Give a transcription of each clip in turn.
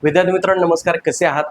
विद्यार्थी मित्रांनो नमस्कार, कसे आहात?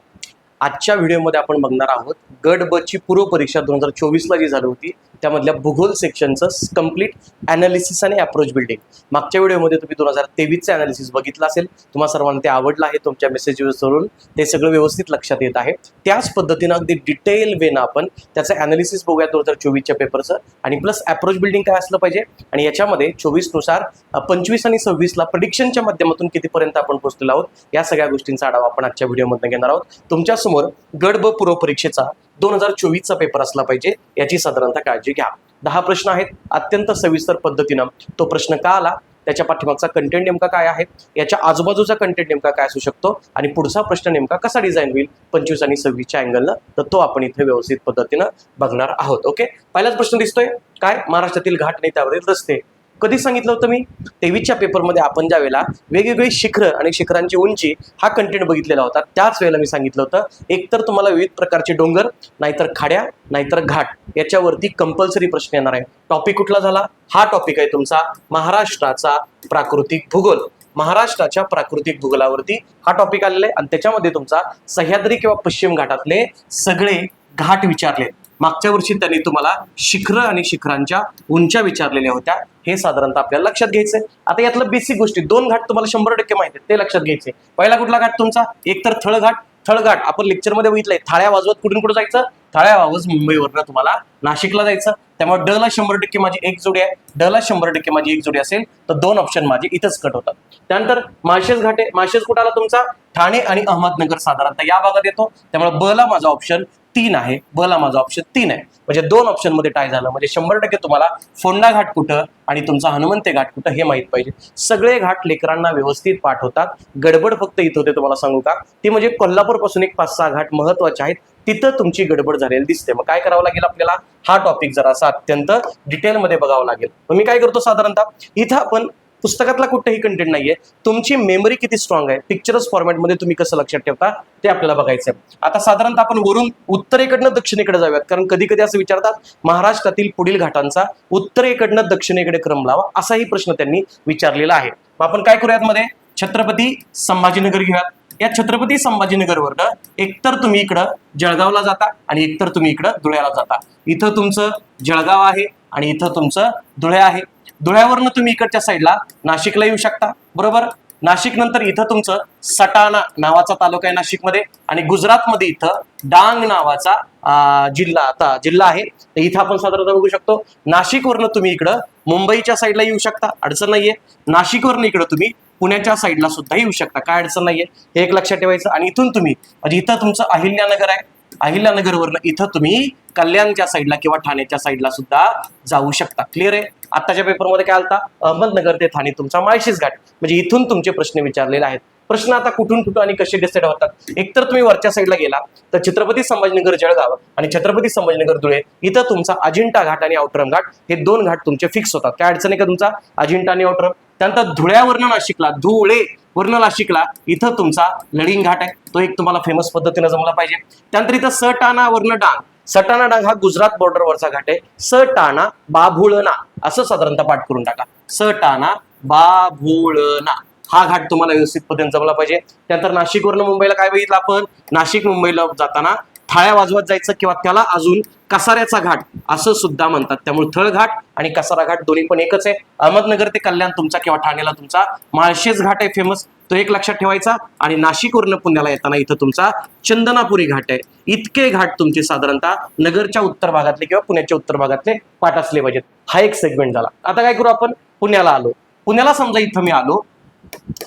आजच्या व्हिडिओमध्ये आपण बघणार आहोत गट ब ची पूर्व परीक्षा 2024ला जी झाली होती त्यामधल्या भूगोल सेक्शनचं कंप्लीट ॲनालिसिस आणि अप्रोच बिल्डिंग. मागच्या व्हिडिओमध्ये तुम्ही 2023चं ॲनालिसिस बघितलं असेल. तुम्हा सर्वांना ते आवडलं आहे. तुमच्या मेसेजवरून ते सगळं व्यवस्थित लक्षात येत आहे. त्याच पद्धतीनं अगदी डिटेल वेनं आपण त्याचं ॲनालिसिस बघूया 2024च्या पेपरचं, आणि प्लस अप्रोच बिल्डिंग काय असलं पाहिजे, आणि याच्यामध्ये 24नुसार 25 आणि 26ला प्रेडिक्शनच्या माध्यमातून कितीपर्यंत आपण पोहोचलेलो आहोत या सगळ्या गोष्टींचा आढावा आपण आजच्या व्हिडिओमध्ये घेणार आहोत. तुमच्यासमोर गट ब पूर्व परीक्षेचा 2024चा पेपर असला पाहिजे याची साधारणतः काळजी घ्या. 10 प्रश्न आहेत. अत्यंत सविस्तर पद्धतीनं तो प्रश्न का आला, त्याच्या पाठीमागचा कंटेंट नेमका काय आहे, याच्या आजूबाजूचा कंटेंट नेमका काय असू शकतो, आणि पुढचा प्रश्न नेमका कसा डिझाईन होईल 25 आणि 26च्या अँगलनं, तर तो आपण इथे व्यवस्थित पद्धतीनं बघणार आहोत. ओके, पहिलाच प्रश्न दिसतोय काय, महाराष्ट्रातील घाट आणि त्यावरील रस्ते. कधी सांगितलं होतं मी? 23च्या पेपरमध्ये आपण ज्या वेळेला वेगवेगळी शिखरं आणि शिखरांची उंची हा कंटेंट बघितलेला होता, त्याच वेळेला मी सांगितलं होतं एकतर तुम्हाला विविध प्रकारचे डोंगर, नाहीतर खाड्या, नाहीतर घाट याच्यावरती कंपल्सरी प्रश्न येणार आहे. टॉपिक कुठला झाला? हा टॉपिक आहे तुमचा महाराष्ट्राचा प्राकृतिक भूगोल. महाराष्ट्राच्या प्राकृतिक भूगोलावरती हा टॉपिक आलेला आहे, आणि त्याच्यामध्ये तुमचा सह्याद्री किंवा पश्चिम घाटातले सगळे घाट विचारले. मागच्या वर्षी त्यांनी तुम्हाला शिखरं आणि शिखरांच्या उंच्या विचारलेल्या होत्या. हे साधारणतः आपल्याला लक्षात घ्यायचंय. आता यातलं बेसिक गोष्टी 2 घाट तुम्हाला 100% माहिती आहेत, ते लक्षात घ्यायचे. पहिला कुठला घाट तुमचा? एकतर थळघाट. थळघाट आपण लेक्चरमध्ये बघितलंय, थाळ्या वाजवत कुठून कुठं जायचं? थाळ्या वाजवत मुंबईवरनं तुम्हाला नाशिकला जायचं. त्यामुळे ड ला 100% माझी एक जोडी आहे. ड ला 100% माझी एक जोडी असेल तर 2 ऑप्शन माझे इथंच कट होतात. त्यानंतर माळशेज घाट आहे. माळशेज कुठं आला तुमचा? ठाणे आणि अहमदनगर साधारणतः या भागात येतो. त्यामुळे ब ला माझा ऑप्शन 3 आहे. ब ला माझा ऑप्शन 3 आहे. म्हणजे 2 ऑप्शन मध्ये टाय झालं. म्हणजे 100% तुम्हाला फोंडा घाट कुठं आणि तुमचा हनुमंते घाट कुठं हे माहित पाहिजे. सगळे घाट लेकरांना व्यवस्थित पाठ होतात. गडबड फक्त इथं होते, तुम्हाला सांगू का, ती म्हणजे कोल्हापूर पासून एक 5-6 घाट महत्वाचे आहेत, तिथं तुमची गडबड झालेली दिसते. मग काय करावं लागेल आपल्याला? हा टॉपिक जरासा अत्यंत डिटेलमध्ये बघावं लागेल. मग मी काय करतो, साधारणतः इथं आपण पुस्तकातला कुठेही कंटेंट नाहीये, तुमची मेमरी किती स्ट्रॉंग आहे, पिक्चरच फॉर्मॅटमध्ये तुम्ही कसं लक्षात ठेवता ते आपल्याला बघायचं आहे. आता साधारणतः आपण वरून उत्तरेकडनं दक्षिणेकडे जाऊयात, कारण कधी कधी असं विचारतात महाराष्ट्रातील पुढील घाटांचा उत्तरेकडनं दक्षिणेकडे क्रम लावा, असाही प्रश्न त्यांनी विचारलेला आहे. मग आपण काय करूयात मध्ये छत्रपती संभाजीनगर घेऊयात. या छत्रपती संभाजीनगरवरनं एकतर तुम्ही इकडं जळगावला जाता आणि एकतर तुम्ही इकडं धुळ्याला जाता. इथं तुमचं जळगाव आहे आणि इथं तुमचं धुळे आहे. धुळ्यावरनं तुम्ही इकडच्या साईडला नाशिकला येऊ शकता, बरोबर. नाशिक नंतर इथं तुमचं सटाणा नावाचा तालुका आहे नाशिकमध्ये, आणि गुजरातमध्ये इथं डांग नावाचा जिल्हा आहे. तर इथं आपण साधारणतः बघू शकतो. नाशिकवरनं तुम्ही इकडं मुंबईच्या साईडला येऊ शकता, अडचण नाहीये. नाशिकवरनं इकडं तुम्ही पुण्याच्या साईडला सुद्धा येऊ शकता, काय अडचण नाहीये. हे एक लक्षात ठेवायचं. आणि इथून तुम्ही म्हणजे इथं तुमचं अहिल्यानगर आहे, अहिल्यानगरवरनं इथं तुम्ही कल्याणच्या साईडला किंवा ठाण्याच्या साईडला सुद्धा जाऊ शकता. क्लिअर आहे? आताच्या पेपरमध्ये काय आलता? अहमदनगर ते ठाणे तुमचा माळशेज घाट. म्हणजे इथून तुमचे प्रश्न विचारलेले आहेत. प्रश्न आता कुठून कुठं आणि कसे डिसाईड होतात? एकतर तुम्ही वरच्या साईडला गेला तर छत्रपती संभाजीनगर जळगाव आणि छत्रपती संभाजीनगर धुळे, इथं तुमचा अजिंठा घाट आणि औटरम घाट हे 2 घाट तुमचे फिक्स होतात. काय अडचण आहे का तुमचा? अजिंठा आणि औटरम. त्यानंतर धुळ्यावरनं नाशिकला, धुळेवरनं नाशिकला इथं तुमचा लळिंग घाट आहे, तो एक तुम्हाला फेमस पद्धतीने जमला पाहिजे. त्यानंतर इथं सटाणावरनं डांग, सटाणा डांग हा गुजरात बॉर्डरवरचा घाट आहे. सटाणा बाभुळना असं साधारणतः पाठ करून टाका. सटाणा बाभुळना हा घाट तुम्हाला व्यवस्थित पद्धतीने जमला पाहिजे. त्यानंतर नाशिकवरनं मुंबईला काय बघितलं आपण? नाशिक मुंबईला जाताना थाळ्या वाजवत जायचं, किंवा त्याला अजून कसाऱ्याचा घाट असं सुद्धा म्हणतात. त्यामुळे थळ घाट आणि कसारा घाट दोन्ही पण एकच आहे. अहमदनगर ते कल्याण तुमचा किंवा ठाण्याला तुमचा माळशेज घाट आहे फेमस, तो एक लक्षात ठेवायचा. आणि नाशिकवरनं पुण्याला येताना इथं तुमचा चंदनापुरी घाट आहे. इतके घाट तुमचे साधारणतः नगरच्या उत्तर भागातले किंवा पुण्याच्या उत्तर भागातले पाठ असले पाहिजेत. हा एक सेगमेंट झाला. आता काय करू आपण? पुण्याला आलो. पुण्याला समजा इथं मी आलो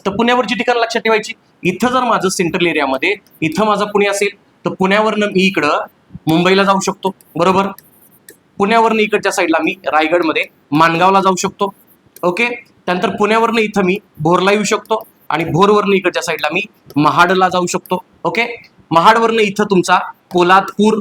तर पुण्यावरची ठिकाण लक्षात ठेवायची. इथं जर माझं सेंट्रल एरियामध्ये इथं माझं पुणे असेल तर पुण्यावरनं मी इकडं मुंबईला जाऊ शकतो, बरोबर. पुण्यावरनं इकडच्या साईडला मी रायगडमध्ये माणगावला जाऊ शकतो. ओके. त्यानंतर पुण्यावरनं इथं मी भोरला येऊ शकतो, आणि भोरवरनं इकडच्या साईडला मी महाडला जाऊ शकतो. ओके. महाडवरनं इथं तुमचा पोलादपूर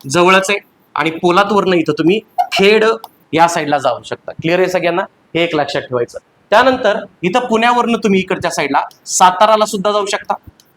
जवळच आहे, आणि पोलादवरनं इथं तुम्ही खेड या साईडला जाऊ शकता. क्लिअर आहे सगळ्यांना? हे एक लक्षात ठेवायचं. त्यानंतर इथं पुण्यावरनं तुम्ही इकडच्या साईडला साताराला सुद्धा जाऊ शकता,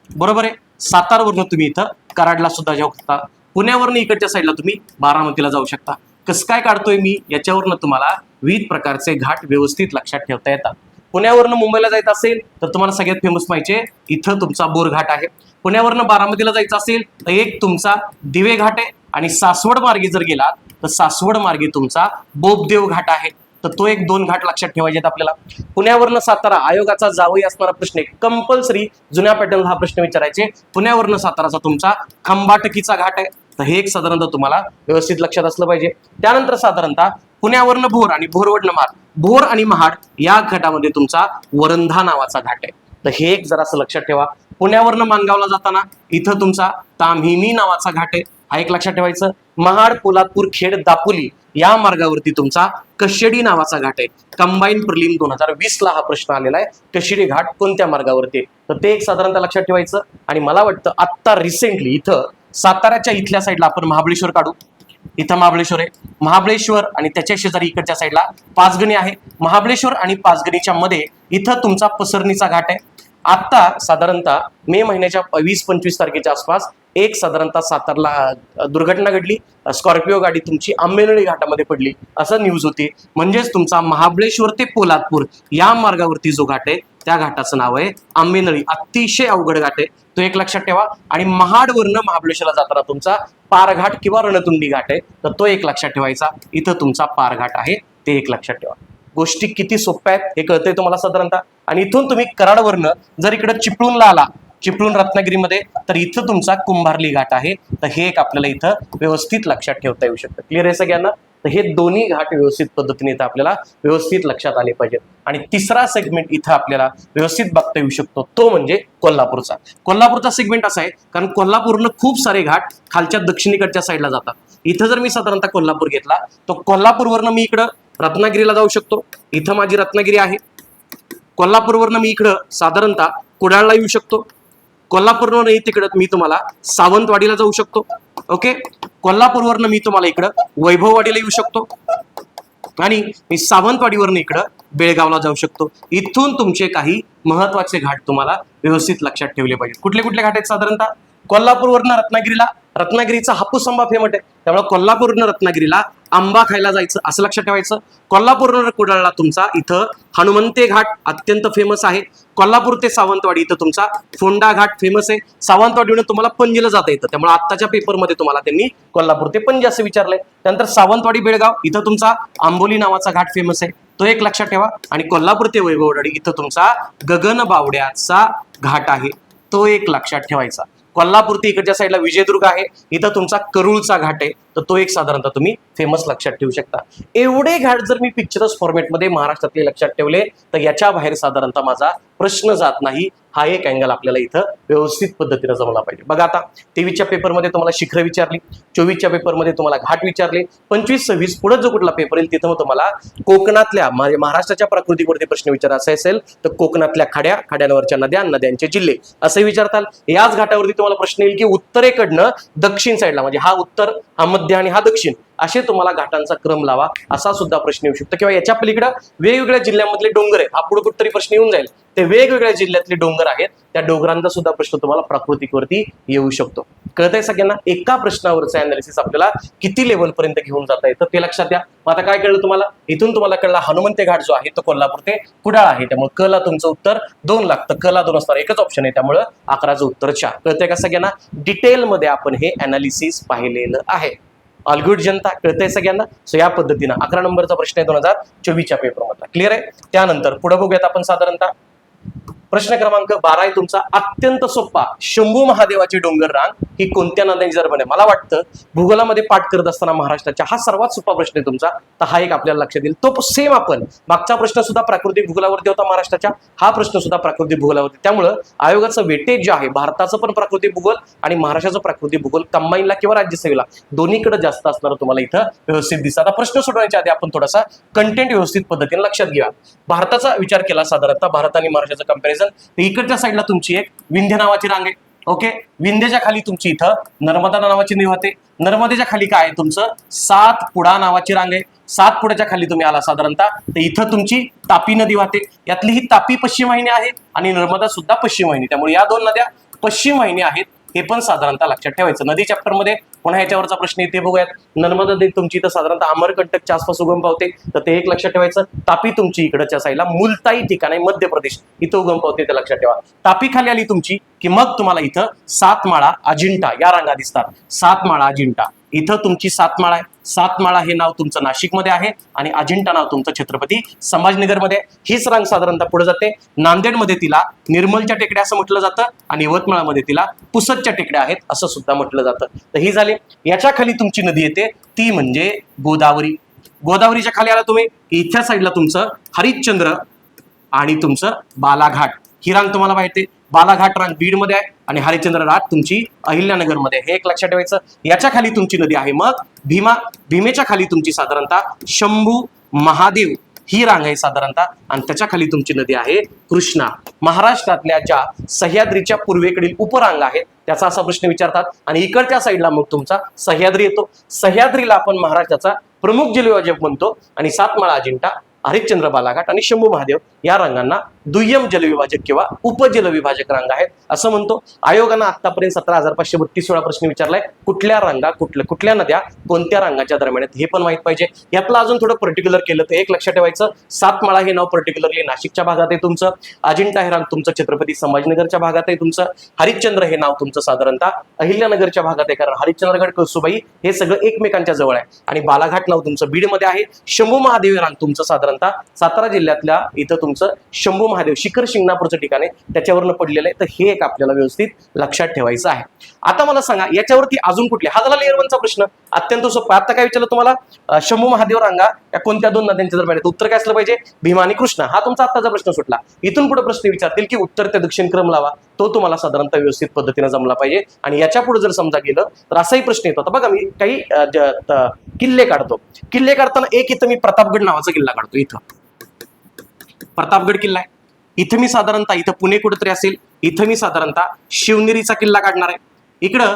बरोबर आहे. सातारावरनं तुम्ही इथं कराडला सुद्धा जाऊ शकता. पुण्यावरनं इकडच्या साईडला तुम्ही बारामतीला जाऊ शकता. कसं काय काढतोय मी? याच्यावरनं तुम्हाला विविध प्रकारचे घाट व्यवस्थित लक्षात ठेवता येतात. पुण्यावरनं मुंबईला जायचं असेल तर तुम्हाला सगळ्यात फेमस माहिती इथं तुमचा बोरघाट आहे. पुण्यावरनं बारामतीला जायचं असेल तर एक तुमचा दिवे घाट आहे आणि सासवड मार्गे जर गेलात तर सासवड मार्गे तुमचा बोपदेव घाट आहे. तर तो एक 2 घाट लक्षात ठेवायचे आहेत आपल्याला. पुण्यावरनं सातारा आयोगाचा जावई असणारा प्रश्न आहे, कंपल्सरी जुन्या पॅटर्न हा प्रश्न विचारायचे. पुण्यावरनं साताराचा तुमचा खंबाटकीचा घाट आहे. तर हे एक साधारणतः तुम्हाला व्यवस्थित लक्षात असलं पाहिजे. त्यानंतर साधारणतः पुण्यावरनं भोर आणि भोरवडनं महाड, भोर आणि महाड या घाटामध्ये तुमचा वरंधा नावाचा घाट आहे. तर हे एक जरासं लक्षात ठेवा. पुण्यावरनं माणगावला जाताना इथं तुमचा ताम्हिणी नावाचा घाट आहे, हा एक लक्षात ठेवायचं. महाड, पोलादपूर, खेड, दापोली या मार्गावरती तुमचा कशेडी नावाचा घाट आहे. कंबाईन प्रिलिम 2020 ला हा प्रश्न आलेला आहे, कशेडी घाट कोणत्या मार्गावरती, तर ते एक साधारणतः लक्षात ठेवायचं. आणि मला वाटतं आत्ता रिसेंटली इथं साताऱ्याच्या इथल्या साईडला आपण महाबळेश्वर काढू. इथं महाबळेश्वर आहे, महाबळेश्वर आणि त्याच्या शेजारी इकडच्या साईडला पाचगणी आहे. महाबळेश्वर आणि पाचगणीच्या मध्ये इथं तुमचा पसरणीचा घाट आहे. आता साधारणतः मे महिन्याच्या 20-25 तारखेच्या आसपास एक साधारणतः सातारला दुर्घटना घडली. स्कॉर्पिओ गाडी तुमची आंबेनळी घाटामध्ये पडली असं न्यूज होती. म्हणजेच तुमचा महाबळेश्वर ते पोलादपूर या मार्गावरती जो घाट आहे त्या घाटाचं नाव आहे आंबेनळी. अतिशय अवघड घाट आहे, तो एक लक्षात ठेवा. आणि महाडवरनं महाबळेश्वरला जाताना तुमचा पारघाट किंवा रणतुंडी घाट आहे, तर तो एक लक्षात ठेवायचा. इथं तुमचा पारघाट आहे, ते एक लक्षात ठेवा. गोष्टी किती सोप्या आहेत हे कळतंय तुम्हाला साधारणतः. आणि इथून तुम्ही कराडवरनं जर इकडे चिपळूणला आला, चिपळूण रत्नागिरीमध्ये, तर इथं तुमचा कुंभारली घाट आहे. तर हे एक आपल्याला इथं व्यवस्थित लक्षात ठेवता येऊ शकतं. क्लिअर आहे सगळ्यांना? तर हे दोन्ही घाट व्यवस्थित पद्धतीने इथं आपल्याला व्यवस्थित लक्षात आले पाहिजेत. आणि तिसरा सेगमेंट इथं आपल्याला व्यवस्थित बघता येऊ शकतो, तो म्हणजे कोल्हापूरचा. कोल्हापूरचा सेगमेंट असा आहे कारण कोल्हापूरनं खूप सारे घाट खालच्या दक्षिणेकडच्या साईडला जातात. इथं जर मी साधारणतः कोल्हापूर घेतला तर कोल्हापूरवरनं मी इकडं रत्नागिरीला जाऊ शकतो. इथं माझी रत्नागिरी आहे. कोल्हापूरवरनं मी इकडं साधारणतः कुडाळला येऊ शकतो. कोल्हापूरवरनं तिकडं मी तुम्हाला सावंतवाडीला जाऊ शकतो. ओके, कोल्हापूरवरनं मी तुम्हाला इकडं वैभववाडीला येऊ शकतो आणि मी सावंतवाडीवरनं इकडं बेळगावला जाऊ शकतो. इथून तुमचे काही महत्वाचे घाट तुम्हाला व्यवस्थित लक्षात ठेवले पाहिजे. कुठले कुठले घाट आहेत साधारणतः? कोल्हापूरवरनं रत्नागिरीला, रत्नागिरीचा हापूस आंबा फेमस आहे, त्यामुळे कोल्हापूरवरनं रत्नागिरीला आंबा खायला जायचं असं लक्षात ठेवायचं. कोल्हापूरवरनं कुडाळला तुमचा इथं हनुमंते घाट अत्यंत फेमस आहे. कोल्हापूर ते सावंतवाडी इथं तुमचा फोंडा घाट फेमस आहे. सावंतवाडीवरून तुम्हाला पणजीला जाता येतं, त्यामुळे आत्ताच्या पेपरमध्ये तुम्हाला त्यांनी कोल्हापूर ते पणजी असं विचारलंय. त्यानंतर सावंतवाडी बेळगाव इथं तुमचा आंबोली नावाचा घाट फेमस आहे, तो एक लक्षात ठेवा. आणि कोल्हापूर ते वैभववाडी इथं तुमचा गगनबावड्याचा घाट आहे, तो एक लक्षात ठेवायचा. कोल्हापूर ते इकडच्या साईडला विजयदुर्ग आहे, इथं तुमचा करूळचा घाट आहे, तर तो एक साधारणतः तुम्ही फेमस लक्षात ठेवू शकता. एवढे घाट जर मी पिक्चरस फॉर्मॅटमध्ये महाराष्ट्रातले लक्षात ठेवले तर याच्या बाहेर साधारणतः माझा प्रश्न जात नाही. हा एक अँगल आपल्याला इथं व्यवस्थित पद्धतीने जमला पाहिजे. बघा आता 23च्या पेपरमध्ये तुम्हाला शिखर विचारली, 24च्या पेपरमध्ये तुम्हाला घाट विचारले, 25-26 पुढे जो कुठला पेपर येईल तिथं मग तुम्हाला कोकणातल्या महाराष्ट्राच्या प्राकृतिकवरती प्रश्न विचारायचा असेल तर कोकणातल्या खाड्या, खाड्यांवरच्या नद्या, नद्यांचे जिल्हे असे विचारताल. याच घाटावरती तुम्हाला प्रश्न येईल की उत्तरेकडनं दक्षिण साईडला, म्हणजे हा उत्तर, हा मध्य आणि हा दक्षिण, असे तुम्हाला घाटांचा क्रम लावा असा सुद्धा प्रश्न येऊ शकतो. किंवा याच्या पलीकडे वेगवेगळ्या जिल्ह्यांमधले डोंगर आहेत, हा पुढे कुठतरी प्रश्न येऊन जाईल. ते वेगवेगळ्या जिल्ह्यातले डोंगर आहेत, त्या डोंगरांचा सुद्धा प्रश्न तुम्हाला प्राकृतिकवरती येऊ शकतो. कळतंय सगळ्यांना? एका प्रश्नावरचं अनालिसिस आपल्याला किती लेवल पर्यंत घेऊन जाता येतं ते लक्षात द्या. आता काय कळलं तुम्हाला? इथून तुम्हाला कळला हनुमंते घाट जो आहे तो कोल्हापूर ते कुडाळ आहे, त्यामुळे क ला तुमचं उत्तर 2 लागतं. क ला 2 असणार, एकच ऑप्शन आहे, त्यामुळे 11चं उत्तर 4. कळतंय का सगळ्यांना? डिटेलमध्ये आपण हे अनालिसिस पाहिलेलं आहे. ऑल गुड जनता, कळतंय सगळ्यांना? सो या पद्धतीनं 11 नंबरचा प्रश्न आहे 2024च्या पेपरमधला. क्लिअर आहे? त्यानंतर पुढे बघूयात आपण साधारणतः प्रश्न क्रमांक 12 आहे तुमचा. अत्यंत सोपा, शंभू महादेवाची डोंगर रांग ही कोणत्या नद्यांची जरबण आहे? मला वाटतं भूगोलामध्ये पाठ करत असताना महाराष्ट्राच्या हा सर्वात सोपा प्रश्न आहे तुमचा, तर हा एक आपल्याला लक्षात येईल. तो सेम आपण मागचा प्रश्न सुद्धा प्राकृतिक भूगोलावरती होता महाराष्ट्राच्या, हा प्रश्न सुद्धा प्राकृतिक भूगोलावरती. त्यामुळं आयोगाचं वेटेज जे आहे भारताचं पण प्राकृतिक भूगोल आणि महाराष्ट्राचं प्राकृतिक भूगोल कंबाईनला किंवा राज्यसेवेला दोन्हीकडे जास्त असणार तुम्हाला इथं व्यवस्थित दिसतं. आता प्रश्न सोडवण्याच्या आधी आपण थोडासा कंटेंट व्यवस्थित पद्धतीने लक्षात घ्या. भारताचा विचार केला साधारणतः भारत आणि महाराष्ट्राचं कंपॅरिझन, इकडच्या साईडला तुमची एक विंध्य नावाची रांग आहे. ओके, विंध्यच्या खाली तुमची इथं नर्मदा नावाची नदी वाहते. नर्मदेच्या खाली काय आहे तुमचं? सातपुडा नावाची रांग आहे. सातपुड्याच्या खाली तुम्ही आला साधारणतः तर इथं तुमची तापी नदी वाहते. यातली ही तापी पश्चिम वाहिनी आहे आणि नर्मदा सुद्धा पश्चिम वाहिनी, त्यामुळे या 2 नद्या पश्चिम वाहिनी आहेत. हे पण साधारणतः लक्षात ठेवायचं. नदी चॅप्टर मध्ये पुन्हा याच्यावरचा प्रश्न इथे बघूयात. नर्मदा नदी तुमची इथं साधारणतः अमरकंटकच्या आसपास उगम पावते, तर ते एक लक्षात ठेवायचं. तापी तुमची इकडच्या साईडला मुलताई ठिकाण आहे मध्य प्रदेश, इथं उगम पावते, ते लक्षात ठेवा. तापी खाली आली तुमची की मग तुम्हाला इथं सातमाळा अजिंठा या रांगा दिसतात. सातमाळा अजिंठा इथं तुमची सातमाळा आहे. सातमाळा हे नाव तुमचं नाशिकमध्ये आहे आणि अजिंठा नाव तुमचं छत्रपती संभाजीनगरमध्ये. हीच रांग साधारणतः पुढे जाते. नांदेडमध्ये तिला निर्मलच्या टेकड्या असं म्हटलं जातं आणि यवतमाळमध्ये तिला पुसदच्या टेकड्या आहेत असं सुद्धा म्हटलं जातं. तर ही झाली. याच्या खाली तुमची नदी येते ती म्हणजे गोदावरी. गोदावरीच्या खाली आला तुम्ही, इथल्या साईडला तुमचं हरिश्चंद्र आणि तुमचं बालाघाट ही रांग तुम्हाला माहिती आहे. बालाघाट रांग बीडमध्ये आहे आणि हरिश्चंद्र राठ तुमची अहिल्यानगरमध्ये, हे एक लक्षात ठेवायचं. याच्या खाली तुमची नदी आहे मग भीमा. भीमेच्या खाली तुमची साधारणतः शंभू महादेव ही रांग आहे साधारणतः आणि त्याच्या खाली तुमची नदी आहे कृष्णा. महाराष्ट्रातल्या ज्या सह्याद्रीच्या पूर्वेकडील उपरांग आहेत त्याचा असा प्रश्न विचारतात आणि इकडच्या साईडला मग तुमचा सह्याद्री येतो. सह्याद्रीला आपण महाराष्ट्राचा प्रमुख जलविभाजक म्हणतो आणि सातमाळा अजिंठा, हरिश्चंद्र बालाघाट आणि शंभू महादेव या रांगांना दुय्यम जलविभाजक किंवा उपजलविभाजक रांग आहेत असं म्हणतो. आयोगानं आतापर्यंत 17,532 वेळा प्रश्न विचारलाय. कुठल्या रांगा, कुठल्या नद्या कोणत्या रांगाच्या दरम्यान आहेत हे पण माहित पाहिजे. यातलं अजून थोडं पर्टिक्युलर केलं तर एक लक्षात ठेवायचं. सातमाळा हे नाव पर्टिक्युलरली नाशिकच्या भागात आहे तुमचं. अजिंठा हे रांग तुमचं छत्रपती संभाजीनगरच्या भागात आहे तुमचं. हरिश्चंद्र हे नाव तुमचं साधारणतः अहिल्यानगरच्या भागात आहे कारण हरिश्चंद्रगड, कळसुबाई हे सगळं एकमेकांच्या जवळ आहे आणि बालाघाट नाव तुमचं बीडमध्ये आहे. शंभू महादेव हे रांग तुमचं साधारणतः सातारा जिल्ह्यातल्या इथं तुमचं शंभू महादेव शिखर शिंगणापूरचं ठिकाण आहे त्याच्यावरनं पडलेलं आहे. तर हे एक आपल्याला व्यवस्थित लक्षात ठेवायचं आहे. आता मला सांगा याच्यावरती अजून कुठले, हा झाला लेअर 1चा प्रश्न, अत्यंत सोपा. आता काय विचारलं तुम्हाला, शंभू महादेव रांगा या कोणत्या दोन नद्यांच्या दरम्यान आहेत, उत्तर काय असलं पाहिजे, भीमा आणि कृष्णा. हा तुमचा आत्ताचा प्रश्न सुटला. इथून पुढे प्रश्न विचारतील की उत्तर ते दक्षिण क्रम लावा, तो तुम्हाला साधारणतः व्यवस्थित पद्धतीने जमला पाहिजे. आणि याच्या पुढे जर समजा गेलं तर असाही प्रश्न येतो. आता बघा मी काही किल्ले काढतो. किल्ले काढताना एक इथं मी प्रतापगड नावाचा किल्ला काढतो. इथं प्रतापगड किल्ला आहे. इथं मी साधारणतः, इथं पुणे कुठेतरी असेल, इथं मी साधारणतः शिवनेरीचा किल्ला काढणार आहे. इकडं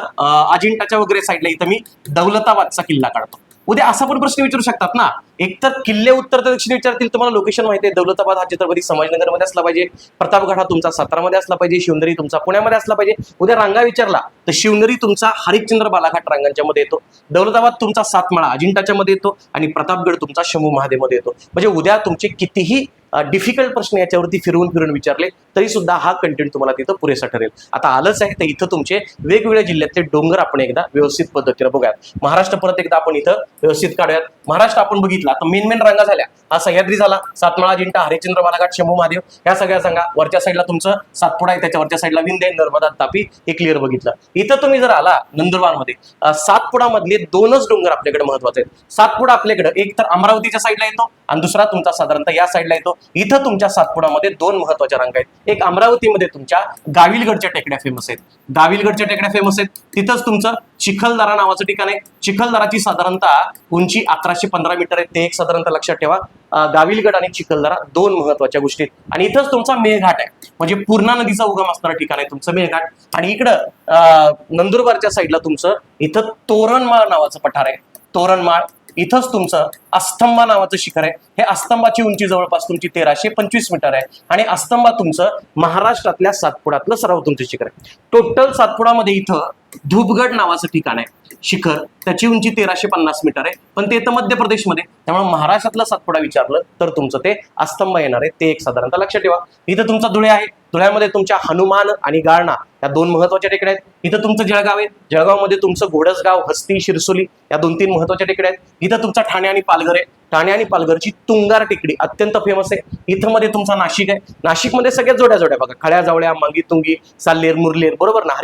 अजिंठाच्या वगैरे साईडला इथं मी दौलताबादचा किल्ला काढतो. उद्या असा पण प्रश्न विचारू शकतात ना, एकतर किल्ले उत्तर ते दक्षिण विचारतील, तुम्हाला लोकेशन माहिती आहे. दौलताबाद हा छत्रपती संभाजीनगरमध्ये असला पाहिजे, प्रतापगड हा तुमचा सातारामध्ये असला पाहिजे, शिवनेरी तुमचा पुण्यामध्ये असला पाहिजे. उद्या रांगा विचारला तर शिवनेरी तुमचा हरिश्चंद्र बालाघाट रांगांच्या मध्ये येतो, दौलताबाद तुमचा सातमाळा अजिंठाच्या मध्ये येतो आणि प्रतापगड तुमचा शंभू महादेव मध्ये येतो. म्हणजे उद्या तुमचे कितीही डिफिकल्ट प्रश्न याच्यावरती फिरवून विचारले तरी सुद्धा हा कंटेंट तुम्हाला तिथं पुरेसा ठरेल. आता आलंच आहे तर इथं तुमचे वेगवेगळ्या जिल्ह्यातले डोंगर आपण एकदा व्यवस्थित पद्धतीने बघूयात. महाराष्ट्र परत एकदा आपण इथं व्यवस्थित काढूयात. महाराष्ट्र आपण बघितला तर मेन रांगा झाल्या. हा सह्याद्री झाला, सातमाळा अजिंठा, हरिश्चंद्र बालाघाट, शंभू महादेव ह्या सगळ्या सांगा. वरच्या साईडला तुमचं सातपुडा आहे, त्याच्या वरच्या साईडला विंध्य, नर्मदा, तापी हे क्लिअर बघितलं. इथं तुम्ही जर आला नंदुरबारमध्ये, सातपुडा मधले दोनच डोंगर आपल्याकडे महत्वाचे आहेत. सातपुडा आपल्याकडे एक तर अमरावतीच्या साईडला येतो आणि दुसरा तुमचा साधारणतः या साईडला येतो. इथं तुमच्या सातपुडामध्ये दोन महत्वाच्या रांगा आहेत. एक अमरावतीमध्ये तुमच्या गाविलगडच्या टेकड्या फेमस आहेत. गाविलगडच्या टेकड्या फेमस आहेत. तिथंच तुमचं चिखलदरा नावाचं ठिकाण आहे. चिखलदराची साधारणतः उंची 1115 मीटर आहे. ते एक साधारणतः लक्षात ठेवा. गाविलगड आणि चिखलदरा दोन महत्वाच्या गोष्टी. आणि इथंच तुमचा मेळघाट आहे, म्हणजे पूर्णा नदीचा उगम असणारं ठिकाण आहे तुमचं मेळघाट. आणि इकडं नंदुरबारच्या साईडला तुमचं इथं तोरणमाळ नावाचं पठार आहे. तोरणमाळ इथंच तुमचं अस्तंबा नावाचं शिखर आहे. हे अस्तंबाची उंची जवळपास तुमची 1325 मीटर आहे आणि अस्तंबा तुमचं महाराष्ट्रातल्या सातपुडातलं सर्वोत्तम शिखर आहे. टोटल सातपुडामध्ये इथं धूपगड नावाचं ठिकाण आहे शिखर, त्याची उंची 1350 मीटर आहे, पण ते तर मध्य प्रदेशमध्ये. त्यामुळे महाराष्ट्रातलं सातपुडा विचारलं तर तुमचं ते अस्तंबा येणार आहे. ते एक साधारणतः लक्षात ठेवा. इथं तुमचा धुळे आहे. धुळ्यामध्ये तुमच्या हनुमान आणि गाळणा या दोन महत्वाच्या टेकड्या आहेत. इथं तुमचं जळगाव आहे. जळगावमध्ये तुमचं घोडसगाव, हस्ती, शिरसोली या 2-3 महत्वाच्या टेकड्या आहेत. इथं तुमचा ठाणे आणि पालघर आहे. ठाणे आणि पालघरची तुंगार टेकडी अत्यंत फेमस आहे. इथं मध्ये तुमचा नाशिक आहे. नाशिकमध्ये सगळ्यात जोड्या बघा, खळ्या, जावळ्या, मांगी तुंगी, साल्लेर, मुरलेर, बरोबर ना.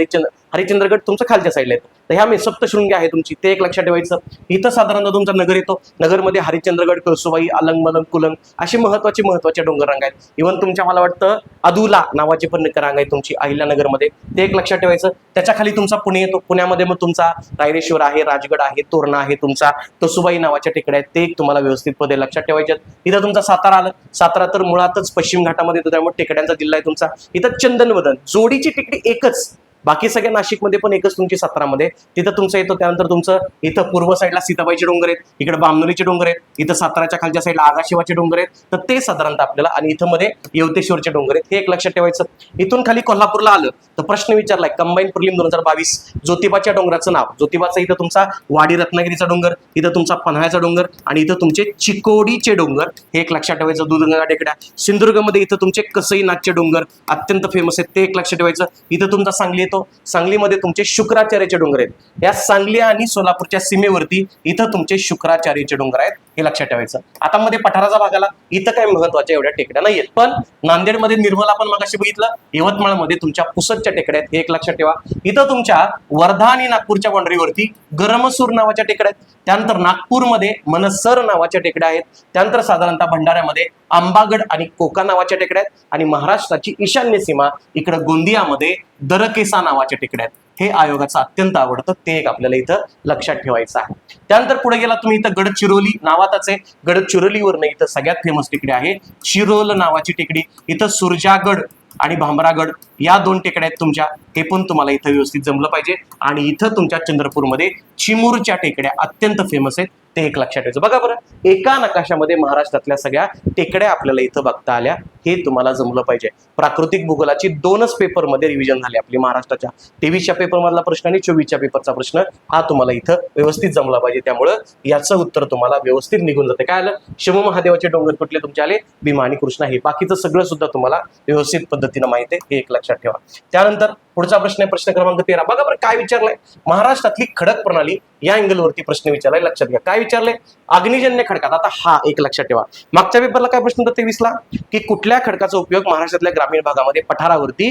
हरिश्चंद्रगड तुमचं खालच्या साईडला येतो. तर ह्या सप्तशृंगी आहे तुमची, ते एक लक्षात ठेवायचं. इथं साधारणतः तुमचा नगर येतो. नगरमध्ये हरिश्चंद्रगड, कळसुबाई, अलंग, मलंग, कुलंग अशी महत्वाचे डोंगर रांग आहेत. इव्हन तुमच्या मला वाटतं अदुला नावाची पण रांग आहे तुमची अहिल्यानगरमध्ये, ते एक लक्षात ठेवायचं. त्याच्या खाली तुमचा पुणे येतो. पुण्यामध्ये मग तुमचा रायरेश्वर आहे, राजगड आहे, तोरणा आहे तुमचा, कळसुबाई नावाच्या टेकड्या आहेत, ते एक तुम्हाला व्यवस्थित पदे लक्षात ठेवायचे. इथं तुमचा सातारा आलं. सातारा तर मुळातच पश्चिम घाटामध्ये येतो, त्यामुळे टेकड्यांचा जिल्हा आहे तुमचा. इथं चंदनवदन जोडीची टेकडी एकच बाकी सगळ्या नाशिकमध्ये पण एकच तुमची सातारामध्ये, तिथं तुमचं येतो. त्यानंतर तुमचं इथं पूर्व साईडला सीताबाईचे डोंगर आहेत, इकडे बामनोलीचे डोंगर आहेत, इथं साताराच्या खालच्या साईडला आगाशिवाचे डोंगर आहेत, तर ते साधारणतः आपल्याला, आणि इथं मध्ये येवतेश्वरचे डोंगर आहेत, हे एक लक्षात ठेवायचं. इथून खाली कोल्हापूरला आलं तर प्रश्न विचारलाय कंबाईन प्रिलिम 2022 ज्योतिबाच्या डोंगराचं नाव. ज्योतिबाचं इथं तुमचा वाडी रत्नागिरीचा डोंगर, इथं तुमचा पन्हाळ्याचा डोंगर, आणि इथं तुमचे चिकोडीचे डोंगर, हे एक लक्षात ठेवायचं. दूधगंगा टेकड्या. सिंधुदुर्गमध्ये इथं तुमचे कसईनाथचे डोंगर अत्यंत फेमस आहेत, ते एक लक्षात ठेवायचं. इथं तुमचा सांगली येतो, सांगलीमध्ये तुमचे शुक्राचार्याचे डोंगर आहेत. या सांगली आणि सोलापूरच्या सीमेवरती इथं तुमचे शुक्राचार्याचे डोंगर आहेत, हे लक्षात ठेवायचं. आता मध्ये पठाराचा भाग आला, इथं काही महत्वाच्या एवढ्या टेकड्या नाहीयेत. पण नांदेडमध्ये निर्मला आपण मगाशी बघितलं, यवतमाळमध्ये तुमच्या पुसदच्या टेकड्या आहेत, हे एक लक्षात ठेवा. इथं तुमच्या वर्धा आणि नागपूरच्या बाउंड्रीवरती गरमसूर नावाच्या टेकड्या आहेत. त्यानंतर नागपूरमध्ये मनसर नावाच्या टेकड्या आहेत. त्यानंतर साधारणतः भंडाऱ्यामध्ये आंबागड आणि कोका नावाच्या टेकड्या आहेत. आणि महाराष्ट्राची ईशान्य सीमा इकडं गोंदियामध्ये दरकेसा नावाच्या टेकड्या आहेत. हे आयोगाचं अत्यंत आवडतं, ते एक आपल्याला इथं लक्षात ठेवायचं आहे. त्यानंतर पुढे गेला तुम्ही, इथं गडचिरोली नावातच आहे. गडचिरोलीवरनं इथं सगळ्यात फेमस टेकडी आहे चिरोल नावाची टेकडी. इथं सुरजागड आणि भामरागड या 2 टेकड्या आहेत तुमच्या, हे पण तुम्हाला इथं व्यवस्थित जमलं पाहिजे. आणि इथं तुमच्या चंद्रपूरमध्ये चिमूरच्या टेकड्या अत्यंत फेमस आहेत, ते एक लक्षात ठेवायचं. बघा बरं, एका नकाशामध्ये महाराष्ट्रातल्या सगळ्या टेकड्या आपल्याला इथं बघता आल्या, हे तुम्हाला जमलं पाहिजे. प्राकृतिक भूगोलाची 2च पेपरमध्ये रिव्हिजन झाली आपली महाराष्ट्राच्या. 23च्या पेपरमधला प्रश्न आणि 24च्या पेपरचा प्रश्न हा तुम्हाला इथं व्यवस्थित जमला पाहिजे. त्यामुळं याचं उत्तर तुम्हाला व्यवस्थित निघून जाते. काय आलं? शिवमहादेवाचे डोंगर कुठले तुमचे आले? भीमा आणि कृष्णा. हे बाकीचं सगळं सुद्धा तुम्हाला व्यवस्थित पद्धतीनं माहिती आहे, हे एक लक्षात ठेवा. त्यानंतर पुढचा प्रश्न आहे प्रश्न क्रमांक 13. बघा बरं काय विचारलंय, महाराष्ट्रातली खडक प्रणाली या अँगलवरती प्रश्न विचारलाय, लक्षात घ्या. काय विचारलंय? अग्निजन्य खडकात. आता हा एक लक्षात ठेवा. मागच्या पेपरला काय प्रश्न होता 23ला, की कुठल्या खडकाचा उपयोग महाराष्ट्रातल्या ग्रामीण भागामध्ये पठारावरती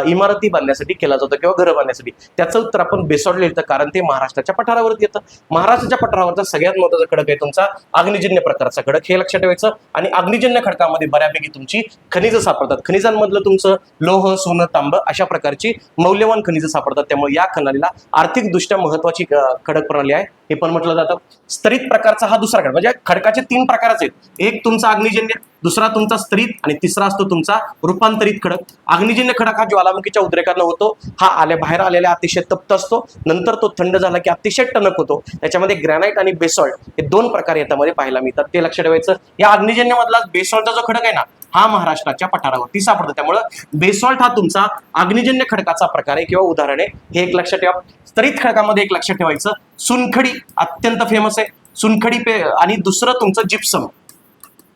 इमारती बांधण्यासाठी केला जातो किंवा घरं बांधण्यासाठी? त्याचं उत्तर आपण बेसॉल्ट लिहिलं, कारण ते महाराष्ट्राच्या पठारावरती येतं. महाराष्ट्राच्या पठारावरचा सगळ्यात महत्त्वाचा खडक आहे तुमचा अग्निजन्य प्रकारचा खडक, हे लक्षात ठेवायचं. आणि अग्निजन्य खडकामध्ये बऱ्यापैकी तुमची खनिजं सापडतात. खनिजांमधलं तुमचं लोह, सोनं, तांब अशा प्रकारची मौल्यवान खनिजं सापडतात. त्यामुळे या खनिजाला आर्थिकदृष्ट्या महत्वाची खडक प्रणाली आहे, हे पण म्हटलं जातं. स्तरित प्रकारचा हा दुसरा खडक, म्हणजे खडकाचे 3 प्रकारच आहेत. एक तुमचा अग्निजन्य, दुसरा तुमचा स्तरित, आणि तिसरा असतो तुमचा रूपांतरित खडक. अग्निजन्य खडक हा ज्वालामुखीच्या उद्रेकानं होतो. हा बाहेर आलेला अतिशय तप्त असतो, नंतर तो थंड झाला की अतिशय टणक होतो. त्याच्यामध्ये ग्रॅनाइट आणि बेसॉल्ट हे 2 प्रकार याच्यामध्ये पाहायला मिळतात, ते लक्षात ठेवायचं. या अग्निजन्यमधला बेसॉल्टचा जो खडक आहे ना, हा महाराष्ट्राच्या पठारावरती सापडतो. त्यामुळे बेसॉल्ट हा तुमचा अग्निजन्य खडकाचा प्रकार आहे किंवा उदाहरण आहे, हे एक लक्षात ठेवा. स्तरित खडकामध्ये एक लक्षात ठेवायचं, चुनखडी अत्यंत फेमस आहे, चुनखडी आणि दुसरं तुमचं जिप्सम.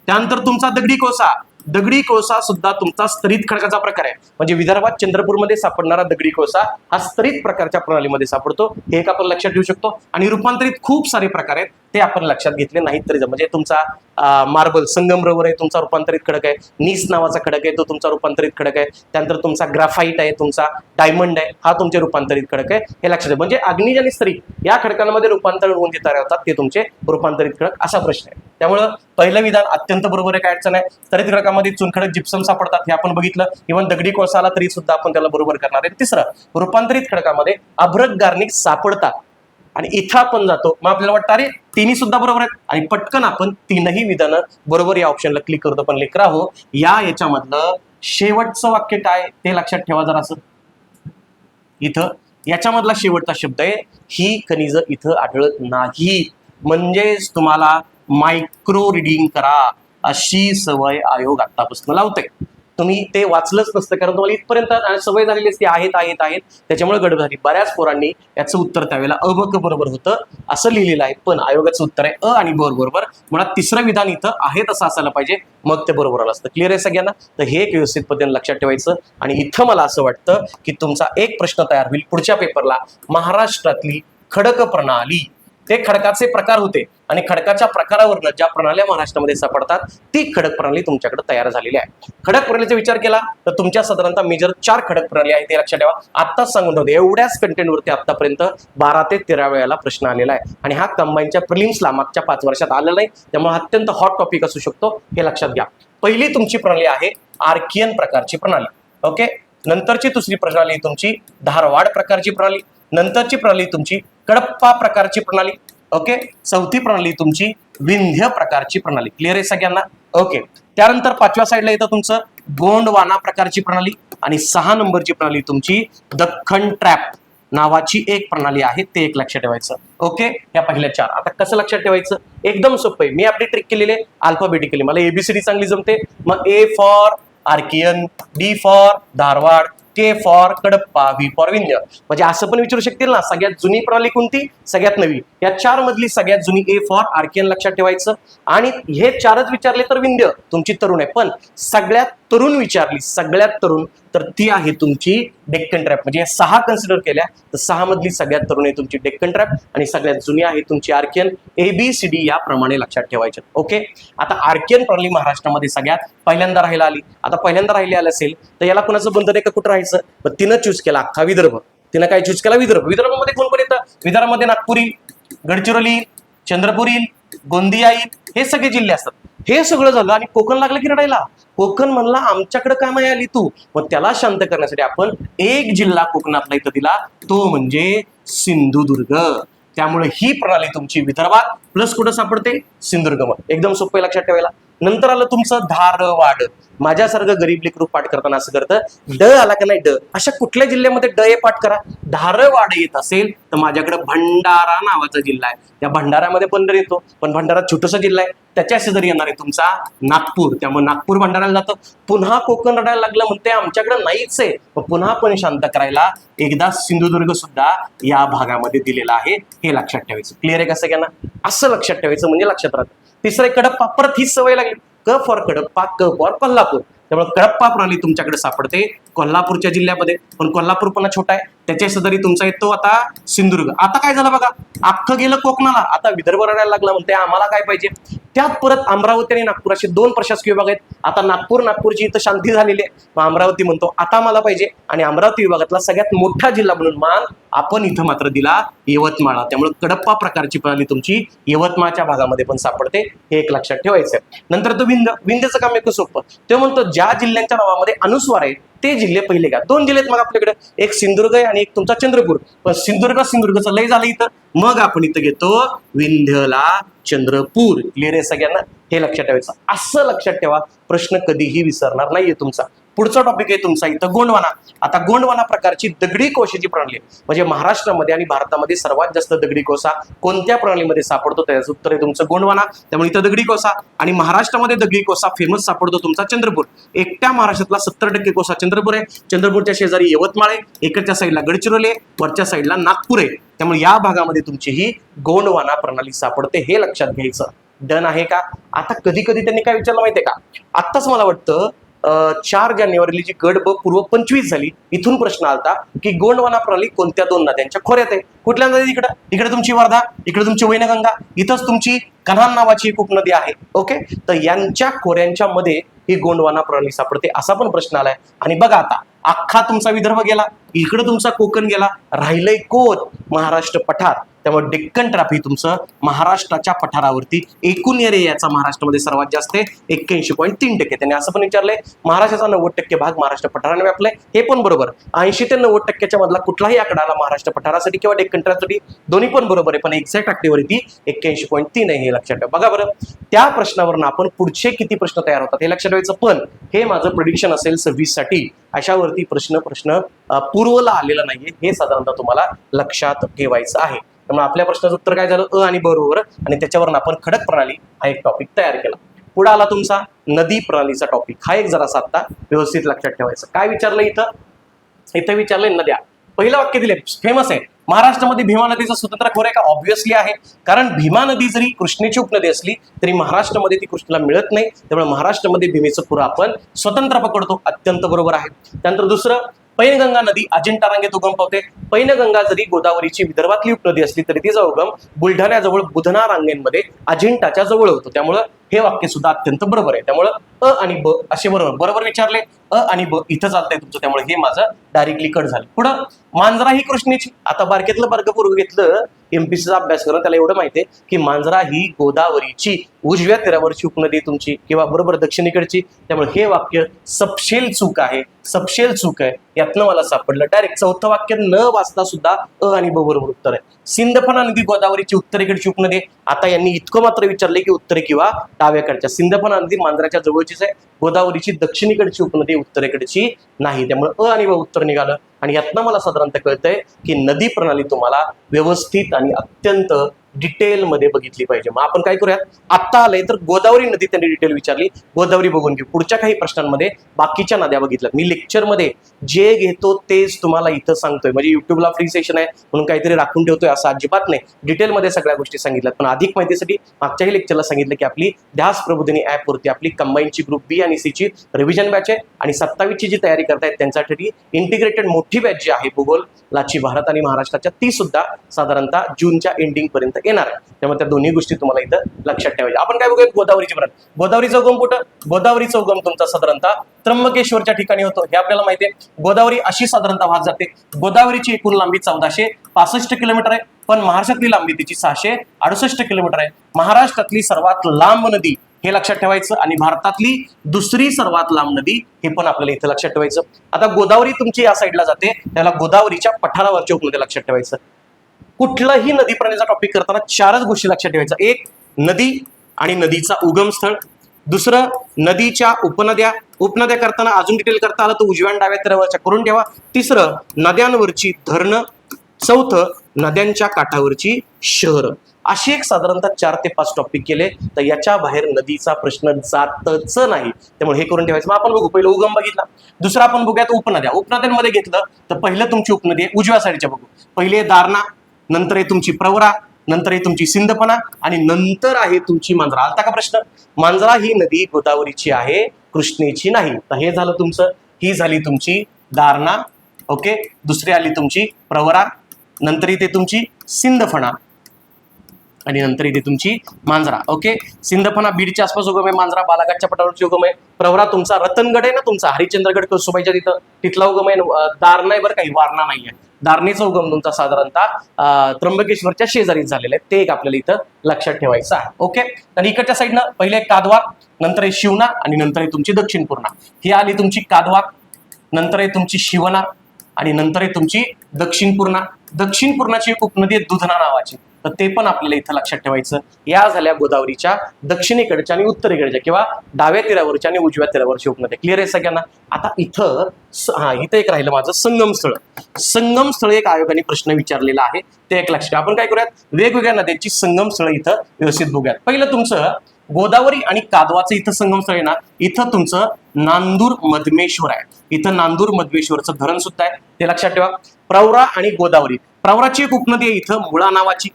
त्यानंतर तुमचा दगडी कोळसा. दगडी कोळसा सुद्धा तुमचा स्तरित खडकाचा प्रकार आहे. म्हणजे विदर्भात चंद्रपूरमध्ये सापडणारा दगडी कोळसा हा स्तरित प्रकारच्या प्रणालीमध्ये सापडतो, हे एक आपण लक्षात ठेवू शकतो. आणि रूपांतरित खूप सारे प्रकार आहेत, ते आपण लक्षात घेतले नाहीत तरी म्हणजे तुमचा मार्बल संगमरवर आहे, तुमचा रूपांतरित खडक आहे. नीस नावाचा खडक आहे, तो तुमचा रूपांतरित खडक आहे. त्यानंतर तुमचा ग्राफाईट आहे, तुमचा डायमंड आहे, हा तुमचे रूपांतरित खडक आहे, हे लक्षात ठेवा. म्हणजे अग्निज आणि स्तरित या खडकांमध्ये रूपांतरण होऊन जे तयार होतात ते तुमचे रूपांतरित खडक, असा प्रश्न आहे. त्यामुळं पहिलं विधान अत्यंत बरोबर आहे, काय अडचण आहे. स्तरित खडकामध्ये चुनखडक, जिप्सम सापडतात, हे आपण बघितलं. इव्हन दगडी कोळसा आला तरी सुद्धा आपण त्याला बरोबर करणार आहे. तिसरं, रूपांतरित खडकामध्ये अभ्रक गार्निक सापडतात, आणि इथं आपण जातो, मग आपल्याला वाटतं अरे 3 सुद्धा बरोबर आहेत, आणि पटकन आपण 3ही विधानं बरोबर या ऑप्शनला क्लिक करतो. पण लेकरा हो, याच्यामधलं शेवटचं वाक्य काय ते लक्षात ठेवा जरा. असं इथं याच्यामधला शेवटचा शब्द आहे, ही खनिज इथं आढळत नाही. म्हणजेच तुम्हाला मायक्रो रिडिंग करा अशी सवय आयोग आतापासून लावते. तुम्ही ते वाचलंच नसतं, कारण तुम्हाला इथपर्यंत सवय झालेली असते, आहेत. त्याच्यामुळे गडबड झाली. बऱ्याच पोरांनी याचं उत्तर त्यावेळेला अ ब क बरोबर होतं असं लिहिलेलं आहे, पण आयोगाचं उत्तर आहे अ आणि ब बरोबर. मुळात तिसरं विधान इथं आहे तसं असायला पाहिजे, मग ते बरोबर आलं असतं. क्लिअर आहे सगळ्यांना? तर हे एक व्यवस्थित पद्धतीने लक्षात ठेवायचं. आणि इथं मला असं वाटतं की तुमचा एक प्रश्न तयार होईल पुढच्या पेपरला, महाराष्ट्रातली खडक प्रणाली. ते खडकाचे प्रकार होते, आणि खडकाच्या प्रकारावरनं ज्या प्रणाल्या महाराष्ट्रामध्ये सापडतात ती खडक प्रणाली तुमच्याकडे तयार झालेली आहे. खडक प्रणालीचा विचार केला तर तुमच्या साधारणतः मेजर 4 खडक प्रणाली आहेत, ते लक्षात ठेवा. आत्ताच सांगून ठेवते, एवढ्याच कंटेंटवरती आतापर्यंत 12 ते 13 वेळेला प्रश्न आलेला आहे, आणि हा कंबाईनच्या प्रिलिम्सला मागच्या 5 वर्षात आलेला नाही. त्यामुळे अत्यंत हॉट टॉपिक असू शकतो, हे लक्षात घ्या. पहिली तुमची प्रणाली आहे आर्कियन प्रकारची प्रणाली. ओके. नंतरची दुसरी प्रणाली तुमची धारवाड प्रकारची प्रणाली. नंतरची प्रणाली तुमची कडप्पा प्रकारची प्रणाली. ओके. चौथी प्रणाली तुमची विंध्य प्रकारची प्रणाली. क्लिअर आहे सगळ्यांना? ओके. त्यानंतर 5व्या साईडला येतं तुमचं गोंडवाना प्रकारची प्रणाली आणि 6 नंबरची प्रणाली तुमची दख्खन ट्रॅप नावाची एक प्रणाली आहे, ते एक लक्षात ठेवायचं. ओके, या पहिल्या 4. आता कसं लक्षात ठेवायचं, एकदम सोपं आहे. मी आपली ट्रिक केलेली आहे अल्फाबेटिकली. मला एबीसीडी चांगली जमते. मग A for Archaean, D for Dharwad, K for Kadapa, V for Vindhya. म्हणजे असं पण विचारू शकतील ना, सगळ्यात जुनी प्रणाली कोणती, सगळ्यात नवी. या 4 मधली सगळ्यात जुनी ए फॉर आर्कियन लक्षात ठेवायचं. आणि हे 4च विचारले तर विंध्य तुमची तरुण आहे. पण सगळ्यात तरुण विचारली, सगळ्यात तरुण, तर ती आहे तुमची डेक्कन ट्रॅप. म्हणजे 6 कन्सिडर केल्या तर 6 मधली सगळ्यात तरुण आहे तुमची डेक्कन ट्रॅप आणि सगळ्यात जुनी आहे तुमची आर्कियन. एबीसीडी याप्रमाणे लक्षात ठेवायचे. ओके, आता आर्कियन प्रणाली महाराष्ट्रामध्ये सगळ्यात पहिल्यांदा राहायला आली. आता पहिल्यांदा राहिली आलं असेल तर याला कुणाचं बंधन आहे का, कुठं राहायचं. पण तिनं चूज केला अख्खा विदर्भ. तिनं काय चूज केला, विदर्भ. विदर्भामध्ये कोण कोण येतं, विदर्भामध्ये नागपुरी, गडचिरोली, चंद्रपुरी, गोंदिया, हे सगळे जिल्हे असतात. हे सगळं झालं आणि कोकण लागलं की रडायला. कोकण म्हणला आमच्याकडे काय माया आली तू. मग त्याला शांत करण्यासाठी आपण एक जिल्हा कोकणातला इथं दिला, तो म्हणजे सिंधुदुर्ग. त्यामुळे ही प्रणाली तुमची विदर्भात प्लस कुठं सापडते, सिंधुदुर्ग. एकदम सोपं लक्षात ठेवायला. नंतर आलं तुमचं धारवाड. माझ्यासारखं गरीब लेकरू पाठ करताना असं करतं, ड आला का नाही ड, अशा कुठल्या जिल्ह्यामध्ये ड हे पाठ करा. धारवाड येत असेल तर माझ्याकडे भंडारा नावाचा जिल्हा आहे. त्या भंडाऱ्यामध्ये बंदर येतो, पण भंडारा छोटासा जिल्हा आहे. त्याच्या शेजारी येणार आहे तुमचा नागपूर. त्यामुळे नागपूर भंडाऱ्याला जातं. पुन्हा कोकण रडायला लागलं म्हणते आमच्याकडे नाहीच आहे. पुन्हा पण शांत करायला एकदा सिंधुदुर्ग सुद्धा या भागामध्ये दिलेला आहे, हे लक्षात ठेवायचं. क्लिअर आहे का सगळ्यांना, असं लक्षात ठेवायचं म्हणजे लक्षात राहतं. तिसरं कडप्पा, परत हीच सवय लागली. क फॉर कडप्पा, क फॉर कोल्हापूर. त्यामुळे कडप्पा प्रणाली तुमच्याकडे सापडते कोल्हापूरच्या जिल्ह्यामध्ये. पण कोल्हापूर पण छोटा आहे, त्याच्या शेजारी तुमचा येतो आता सिंधुदुर्ग. आता काय झालं बघा, अख्खं गेलं कोकणाला, आता विदर्भ रडायला लागला म्हणते आम्हाला काय पाहिजे. त्यात परत अमरावती आणि नागपूर असे 2 प्रशासकीय विभाग आहेत. आता नागपूरची इथं शांती झालेली आहे. मग अमरावती म्हणतो आता मला पाहिजे, आणि अमरावती विभागातला सगळ्यात मोठा जिल्हा म्हणून मान आपण इथं मात्र दिला यवतमाळ. त्यामुळे कडप्पा प्रकारची प्रणाली तुमची यवतमाळच्या भागामध्ये पण सापडते, हे एक लक्षात ठेवायचं आहे. नंतर तो विंध्यचं काम एक सोपं. ते म्हणतो ज्या जिल्ह्यांच्या नावामध्ये अनुस्वार आहे ते जिल्हे पहिले घ्या. 2 जिल्हे आहेत मग आपल्याकडे, एक सिंधुदुर्ग आहे आणि एक तुमचा चंद्रपूर. पण सिंधुदुर्गचं लय झालं इथं, मग आपण इथं घेतो विंध्यला चंद्रपूर. क्लिअर आहे सगळ्यांना, हे लक्षात ठेवायचं. असं लक्षात ठेवा, प्रश्न कधीही विसरणार नाहीये तुमचा. पुढचा टॉपिक आहे तुमचा इथं गोंडवाना. आता गोंडवाना प्रकारची दगडी कोशाची प्रणाली म्हणजे महाराष्ट्रामध्ये आणि भारतामध्ये सर्वात जास्त दगडी कोसा कोणत्या प्रणालीमध्ये सापडतो, त्याचं उत्तर आहे तुमचं गोंडवाना. त्यामुळे इथं दगडी कोसा आणि महाराष्ट्रामध्ये दगडी कोसा फेमस सापडतो तुमचा चंद्रपूर. एकट्या महाराष्ट्रातला 70% कोसा चंद्रपूर आहे. चंद्रपूरच्या शेजारी यवतमाळ आहे, इकडच्या साईडला गडचिरोली आहे, वरच्या साईडला नागपूर आहे. त्यामुळे या भागामध्ये तुमची ही गोंडवाना प्रणाली सापडते, हे लक्षात घ्यायचं. डन आहे का. आता कधी कधी त्यांनी काय विचारलं माहितीये का, आत्ताच मला वाटतं 4 जानेवारीला जी गड ब पूर्व 25 झाली, इथून प्रश्न आलता की गोंडवाना प्रणाली कोणत्या 2 नद्यांच्या खोऱ्यात आहे. कुठल्या नदी, इकडे तुमची वर्धा, इकडे तुमची वैनगंगा, इथंच तुमची कन्हान नावाची एक उपनदी आहे. ओके, तर यांच्या खोऱ्यांच्या मध्ये ही गोंडवाना प्रणाली सापडते, असा पण प्रश्न आलाय. आणि बघा आता अख्खा तुमचा विदर्भ गेला, इकडे तुमचा कोकण गेला, राहिलंय कोण, महाराष्ट्र पठार. त्यामुळे डेक्कन ट्रॅप ही तुमचं महाराष्ट्राच्या पठारावरती एकूण एरियाचा महाराष्ट्रामध्ये सर्वात जास्त आहे, 81.3%. त्यांनी असं पण विचारलंय महाराष्ट्राचा 90% भाग महाराष्ट्र पठाराने व्यापलाय, हे पण बरोबर. 80 ते 90% मधला कुठलाही आकडा आला महाराष्ट्र पठारासाठी किंवा डेक्कन ट्रॅपसाठी, दोन्ही पण बरोबर आहे. पण एक्झॅक्ट आकडेवारी 81.3 आहे, हे लक्षात ठेवा. बघा बरं, त्या प्रश्नावरून आपण पुढचे किती प्रश्न तयार होतात हे लक्षात ठेवायचं. पण हे माझं प्रिडिक्शन असेल 26 साठी, अशावरती प्रश्न पूर्वला आलेला नाहीये, हे साधारणतः तुम्हाला लक्षात ठेवायचं आहे. त्यामुळे आपल्या प्रश्नाचं उत्तर काय झालं, आणि बरोबर, आणि त्याच्यावरून आपण खडक प्रणाली हा एक टॉपिक तयार केला. पुढे आला तुमचा नदी प्रणालीचा टॉपिक. हा एक जरासा आता व्यवस्थित लक्षात ठेवायचं. काय विचारलं इथं विचारलंय नद्या. पहिलं वाक्य दिले, फेमस आहे, महाराष्ट्रामध्ये भीमा नदीचा स्वतंत्र खोरा आहे का. ऑब्व्हियसली आहे, कारण भीमा नदी जरी कृष्णेची उपनदी असली तरी महाराष्ट्रामध्ये ती कृष्णेला मिळत नाही. त्यामुळे महाराष्ट्रामध्ये भीमेचं खोरं आपण स्वतंत्र पकडतो, अत्यंत बरोबर आहे. त्यानंतर दुसरं, पैनगंगा नदी अजिंठा रांगेत उगम पावते. पैनगंगा जरी गोदावरीची विदर्भातली उपनदी असली तरी तिचा उगम बुलढाण्याजवळ बुधना रांगेंमध्ये अजिंठाच्या जवळ होतो. त्यामुळं हे वाक्य सुद्धा अत्यंत बरोबर आहे. त्यामुळं आणि ब असे बरोबर विचारले, आणि ब इथं चालतंय तुमचं, त्यामुळे हे माझं डायरेक्टली कट झालं. पुढं, मांजरा ही कृष्णेची. आता बारकेतलं बारकं पूर्व घेतलं एमपीसीचा अभ्यास करणं त्याला एवढं माहिती आहे की मांजरा ही गोदावरीची उजव्या तीरावरची उपनदी तुमची किंवा बरोबर दक्षिणेकडची, त्यामुळे हे वाक्य सपशेल चूक आहे, सपशेल चूक आहे. यातनं मला सापडलं. डायरेक्ट चौथं वाक्य न वाचता सुद्धा अ आणि ब बरोबर उत्तर आहे. सिंदफणा नदी गोदावरीची उत्तरेकडची उपनदी. आता यांनी इतकं मात्र विचारले की उत्तरे किंवा डाव्याकडच्या. सिंदफणा नदी मांजराच्या जवळचीच आहे, गोदावरीची दक्षिणेकडची उपनदी उत्तरेकडची नाही, त्यामुळे अ आणि ब उत्तर निघालं. आणि यातनं मला साधारणतः कळतंय की नदी प्रणाली तुम्हाला व्यवस्थित आणि अत्यंत डिटेलमध्ये बघितली पाहिजे. मग आपण काय करूयात, आत्ता आलंय तर गोदावरी नदी त्यांनी डिटेल विचारली, गोदावरी बघून घेऊ. पुढच्या काही प्रश्नांमध्ये बाकीच्या नद्या बघितल्यात. मी लेक्चरमध्ये जे घेतो तेच तुम्हाला इथं सांगतोय. म्हणजे युट्यूबला फ्री सेशन आहे म्हणून काहीतरी राखून ठेवतोय असं अजिबात नाही. डिटेलमध्ये सगळ्या गोष्टी सांगितल्यात. पण अधिक माहितीसाठी मागच्याही लेक्चरला सांगितलं की आपली ध्यास प्रबोधिनी ॲपवरती आपली कंबाईनची ग्रुप बी आणि सी ची रिव्हिजन बॅच आहे आणि 27ची जी तयारी करतायत त्यांच्यासाठी इंटिग्रेटेड मोठी बॅच जी आहे भूगोलाची भारत आणि महाराष्ट्राच्या, ती सुद्धा साधारणतः जूनच्या एंडिंग पर्यंत येणार आहे. त्यामुळे त्या दोन्ही गोष्टी तुम्हाला इथं लक्षात ठेवायच्या. आपण काय बघूया, गोदावरीची प्रणाली. गोदावरीचा उगम कुठं? गोदावरीचा उगम तुमचा साधारणतः त्र्यंबकेश्वरच्या ठिकाणी होतो, हे आपल्याला माहिती आहे. गोदावरी अशी साधारणतः वाहत जाते. गोदावरीची एकूण लांबी 1465 किलोमीटर आहे, पण महाराष्ट्रातली लांबी तिची 668 किलोमीटर आहे. महाराष्ट्रातली सर्वात लांब नदी हे लक्षात ठेवायचं आणि भारतातली दुसरी सर्वात लांब नदी हे पण आपल्याला इथं लक्षात ठेवायचं. आता गोदावरी तुमची या साईडला जाते, त्याला गोदावरीच्या पठारावरच्या उपनद्या लक्षात ठेवायचं. कुठलाही नदी प्रणालीचा टॉपिक करताना 4च गोष्टी लक्षात ठेवायच्या. एक, नदी आणि नदीचा उगम स्थळ. दुसरं, नदीच्या उपनद्या. उपनद्या करताना अजून डिटेल करता आलं तर उजव्या आणि डाव्या तीरावरच्या करून ठेवा. तिसरं, नद्यांवरची धरणं. चौथं, नद्यांच्या काठावरची शहरं. अशी एक साधारणतः 4 ते 5 टॉपिक केले तर याच्या बाहेर नदीचा प्रश्न जातच नाही, त्यामुळे हे करून ठेवायचं. मग आपण बघू, पहिलं उगम बघितला. दुसरं आपण बघूयात उपनद्या. उपनद्यांमध्ये घेतलं तर पहिलं तुमची उपनदी आहे उजव्या साईडच्या बघू. पहिले आहे दारणा, नंतर आहे तुमची प्रवरा, नंतर आहे तुमची सिंदफणा आणि नंतर आहे तुमची मांजरा. आलता का प्रश्न? मांजरा ही नदी गोदावरीची आहे, कृष्णेची नाही. तर हे झालं तुमचं, ही झाली तुमची दारणा. ओके, दुसरी आली तुमची प्रवरा, नंतर इथे तुमची सिंदफणा आणि नंतर इथे तुमची मांजरा. ओके, सिंदफणा बीडच्या आसपास उगम आहे, मांजरा बालाघाटच्या पठारावरची उगम आहे, प्रवरा तुमचा रतनगड आहे ना तुमचा हरिश्चंद्रगड कळसुबाईच्या तिथं, तिथला उगम आहे. दारणा आहे बरं, काही वारणा नाही आहे. दारणेचा उगम तुमचा साधारणतः त्र्यंबकेश्वरच्या शेजारीच झालेला आहे, ते एक आपल्याला इथं लक्षात ठेवायचं आहे. ओके, आणि इकडच्या साईडनं पहिले कादवा, नंतर आहे शिवना आणि नंतर आहे तुमची दक्षिण पूर्णा. ही आली तुमची कादवा, नंतर आहे तुमची शिवना आणि नंतर आहे तुमची दक्षिण पूर्णा. दक्षिण पूर्णाची एक उपनदी आहे दुधना नावाची, तर ते पण आपल्याला इथं लक्षात ठेवायचं. या झाल्या गोदावरीच्या दक्षिणेकडच्या आणि उत्तरेकडच्या किंवा डाव्या तीरावरच्या आणि उजव्या तीरावरची उपनद्या. क्लिअर आहे सगळ्यांना? आता इथं इथं एक राहिलं माझं संगम स्थळ. संगम स्थळ एक आयोगाने प्रश्न विचारलेला आहे, ते एक लक्षात. आपण काय करूयात, वेगवेगळ्या नद्यांची संगम स्थळ इथं व्यवस्थित बघूयात. पहिलं तुमचं गोदावरी आणि कादवाचं इथं संगम स्थळ आहे ना, इथं तुमचं नांदूर मधमेश्वर आहे. इथं नांदूर मधमेश्वरचं धरण सुद्धा आहे, ते लक्षात ठेवा. प्रवरा आणि गोदावरी. प्रवराची एक उपनदी आहे इथं मुळा नावाची.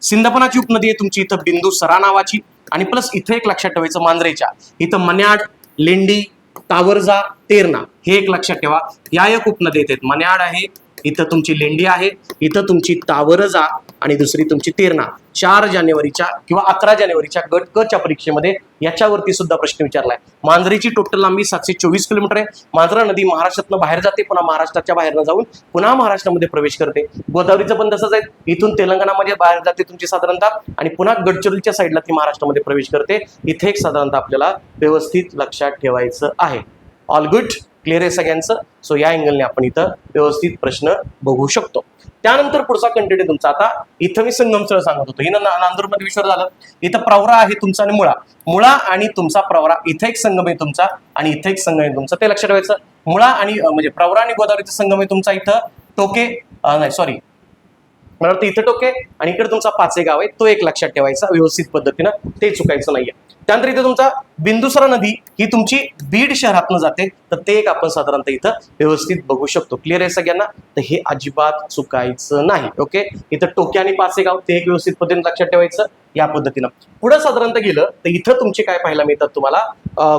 सिंदफणाची उपनदी आहे तुमची इथं बिंदुसरा नावाची. आणि प्लस इथं एक लक्षात ठेवायचं, मांजरेच्या इथं मन्याड, लेंडी, तावरजा, तेरणा हे एक लक्षात ठेवा. या एक उपनदी आहेत, मन्याड आहे, इथं तुमची लेंडी आहे, इथं तुमची तावरजा आणि दुसरी तुमची तेरणा. 4 जानेवारीच्या किंवा 11 जानेवारीच्या गट क च्या परीक्षेमध्ये याच्यावरती सुद्धा प्रश्न विचारलाय. मांजरीची टोटल लांबी 724 किलोमीटर आहे. मांजरा नदी महाराष्ट्रातनं बाहेर जाते, पुन्हा महाराष्ट्राच्या बाहेरनं जाऊन पुन्हा महाराष्ट्रामध्ये प्रवेश करते. गोदावरीचं पण तसंच आहे, इथून तेलंगणामध्ये बाहेर जाते तुमची साधारणतः आणि पुन्हा गडचिरोलीच्या साईडला ती महाराष्ट्रामध्ये प्रवेश करते. इथे एक साधारणतः आपल्याला व्यवस्थित लक्षात ठेवायचं आहे. ऑल गुड, क्लिअर आहे सगळ्यांचं? सो या अँगलने आपण इथं व्यवस्थित प्रश्न बघू शकतो. त्यानंतर पुढचा कंटेंट तुमचा. आता इथं मी संगम स्थळ सांगत होतो, हिनं नांदूर मधमेश्वर झालं. इथं प्रवरा आहे तुमचा आणि मुळा. मुळा आणि तुमचा प्रवरा, इथं एक संगम आहे तुमचा आणि इथं एक संगम आहे तुमचा, ते लक्षात ठेवायचं. मुळा आणि म्हणजे प्रवरा आणि गोदावरीचा संगम आहे तुमचा इथं टोके, नाही सॉरी, मला वाटतं इथं टोके आणि इकडे तुमचा पाचे गाव आहे, तो एक लक्षात ठेवायचा व्यवस्थित पद्धतीनं, ते चुकायचं नाहीये. त्यानंतर इथे तुमचा बिंदुसरा नदी ही तुमची बीड शहरातनं जाते, तर ते एक आपण साधारणतः इथं व्यवस्थित बघू शकतो. क्लिअर आहे सगळ्यांना? तर हे अजिबात चुकायचं नाही. ओके, इथं टोके आणि पाचे गाव ते एक व्यवस्थित पद्धतीने लक्षात ठेवायचं. या पद्धतीनं पुढे साधारणतः गेलं तर इथं तुमचे काय पाहायला मिळतात तुम्हाला,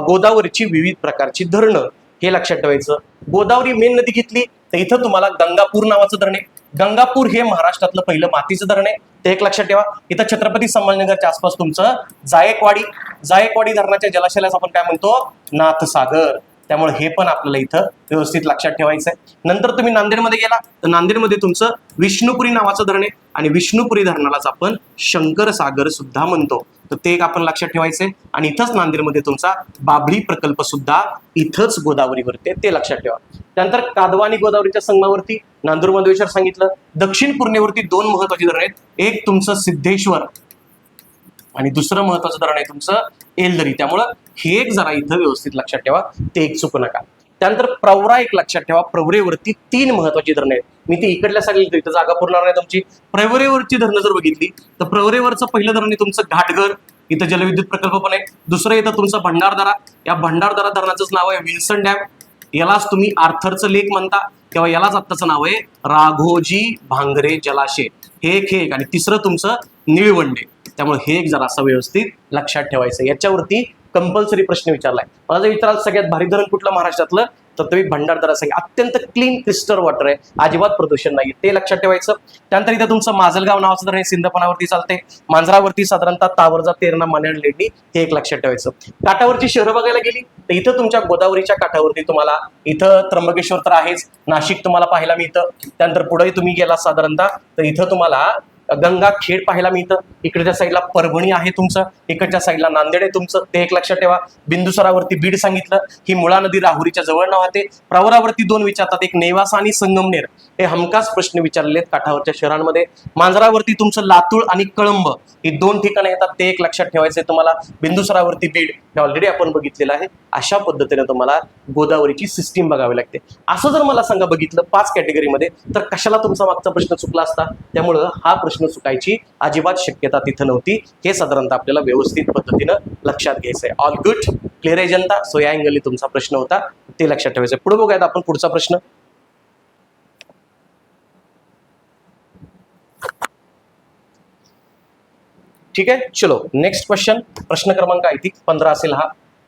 गोदावरीची विविध प्रकारची धरणं हे लक्षात ठेवायचं. गोदावरी मेन नदी घेतली तर इथं तुम्हाला गंगापूर नावाचं धरण आहे. गंगापूर हे महाराष्ट्रातलं पहिलं मातीचं धरण आहे, ते एक लक्षात ठेवा. इथं छत्रपती संभाजीनगरच्या आसपास तुमचं जायकवाडी धरणाच्या जलाशयाला आपण काय म्हणतो, नाथसागर. त्यामुळे हे पण आपल्याला इथं व्यवस्थित लक्षात ठेवायचं आहे. नंतर तुम्ही नांदेडमध्ये गेला तर नांदेडमध्ये तुमचं विष्णुपुरी नावाचं धरण आहे आणि विष्णुपुरी धरणालाच आपण शंकरसागर सुद्धा म्हणतो. तर ते एक आपण लक्षात ठेवायचंय. आणि इथंच नांदेडमध्ये तुमचा बाभळी प्रकल्प सुद्धा इथंच गोदावरीवरती आहे, ते लक्षात ठेवा. त्यानंतर कादवा आणि गोदावरीच्या संगमावरती नांदूरमधेश्वर सांगितलं. दक्षिण पूर्णेवरती दोन महत्वाची धरण आहेत, एक तुमचं सिद्धेश्वर आणि दुसरं महत्वाचं धरण आहे तुमचं एलदरी. त्यामुळं हे एक जरा इथं व्यवस्थित लक्षात ठेवा, ते एक चुकू नका. त्यानंतर प्रवरा एक लक्षात ठेवा, प्रवरेवरती तीन महत्वाची धरणं आहेत. मी ती इकडल्या सांगितली इथं जागा पुरणार नाही तुमची. प्रवरेवरची धरणं जर बघितली तर प्रवरेवरचं पहिलं धरण आहे तुमचं घाटघर, इथं जलविद्युत प्रकल्प पण आहे. दुसरं येतं तुमचं भंडारदरा, या भंडारदरा धरणाचंच नाव आहे विल्सन डॅम, यालाच तुम्ही आर्थरचं लेक म्हणता, तेव्हा यालाच आत्ताचं नाव आहे राघोजी भांगरे जलाशय. हे एक आणि तिसरं तुमचं निळवंडे. त्यामुळे हे एक जरा असं व्यवस्थित लक्षात ठेवायचं. याच्यावरती कंपल्सरी प्रश्न विचारलाय. मला जर विचाराल सगळ्यात भारी धरण कुठलं महाराष्ट्रातलं, तर तुम्ही भंडारदरा सांगा. अत्यंत क्लीन क्रिस्टल वॉटर आहे, अजिबात प्रदूषण नाही, ते लक्षात ठेवायचं. त्यानंतर इथं तुमचं माजलगाव नावाचं धरण आहे, सिंदपणावरती चालते. मांजरावरती साधारणतः तावरजा, तेरणा, मानेड, लेंडी, हे एक लक्षात ठेवायचं. काठावरची शहरं बघायला गेली तर इथं तुमच्या गोदावरीच्या काठावरती तुम्हाला इथं त्र्यंबकेश्वर तर आहेच, नाशिक तुम्हाला पाहायला मिळतं. त्यानंतर पुढे तुम्ही गेला साधारणतः तर इथं तुम्हाला गंगाखेड पाहायला मिळतं. इकडच्या साईडला परभणी आहे तुमचं, इकडच्या साईडला नांदेड आहे तुमचं, ते एक लक्षात ठेवा. बिंदुसरावरती बीड सांगितलं, ही मुळा नदी राहुरीच्या जवळ वाहते. प्रवरावरती दोन विचारतात, एक नेवासा आणि संगमनेर, हे हमखास प्रश्न विचारलेले आहेत काठावरच्या शहरांमध्ये. मांजरावरती तुमचं लातूर आणि कळंब ही दोन ठिकाणं येतात, ते एक लक्षात ठेवायचं आहे तुम्हाला. बिंदुसरावरती बीड हे ऑलरेडी आपण बघितलेलं आहे. अशा पद्धतीने तुम्हाला गोदावरीची सिस्टीम बघावी लागते. असं जर मला सांगा बघितलं 5 कॅटेगरीमध्ये तर कशाला तुमचा मागचा प्रश्न चुकला असता. त्यामुळं हा प्रश्न चुकायची अजिबात शक्यता तिथं नव्हती. हे साधारणतः आपल्याला व्यवस्थित पद्धतीनं लक्षात घ्यायचं आहे. ऑल गुड, क्लिअर आहे जनता. सो या अँगलनी तुमचा प्रश्न होता, ते लक्षात ठेवायचं. पुढे बघूयात आपण पुढचा प्रश्न. ठीक आहे, चलो नेक्स्ट क्वेश्चन. प्रश्न क्रमांक आय थिंक 15 असेल हा.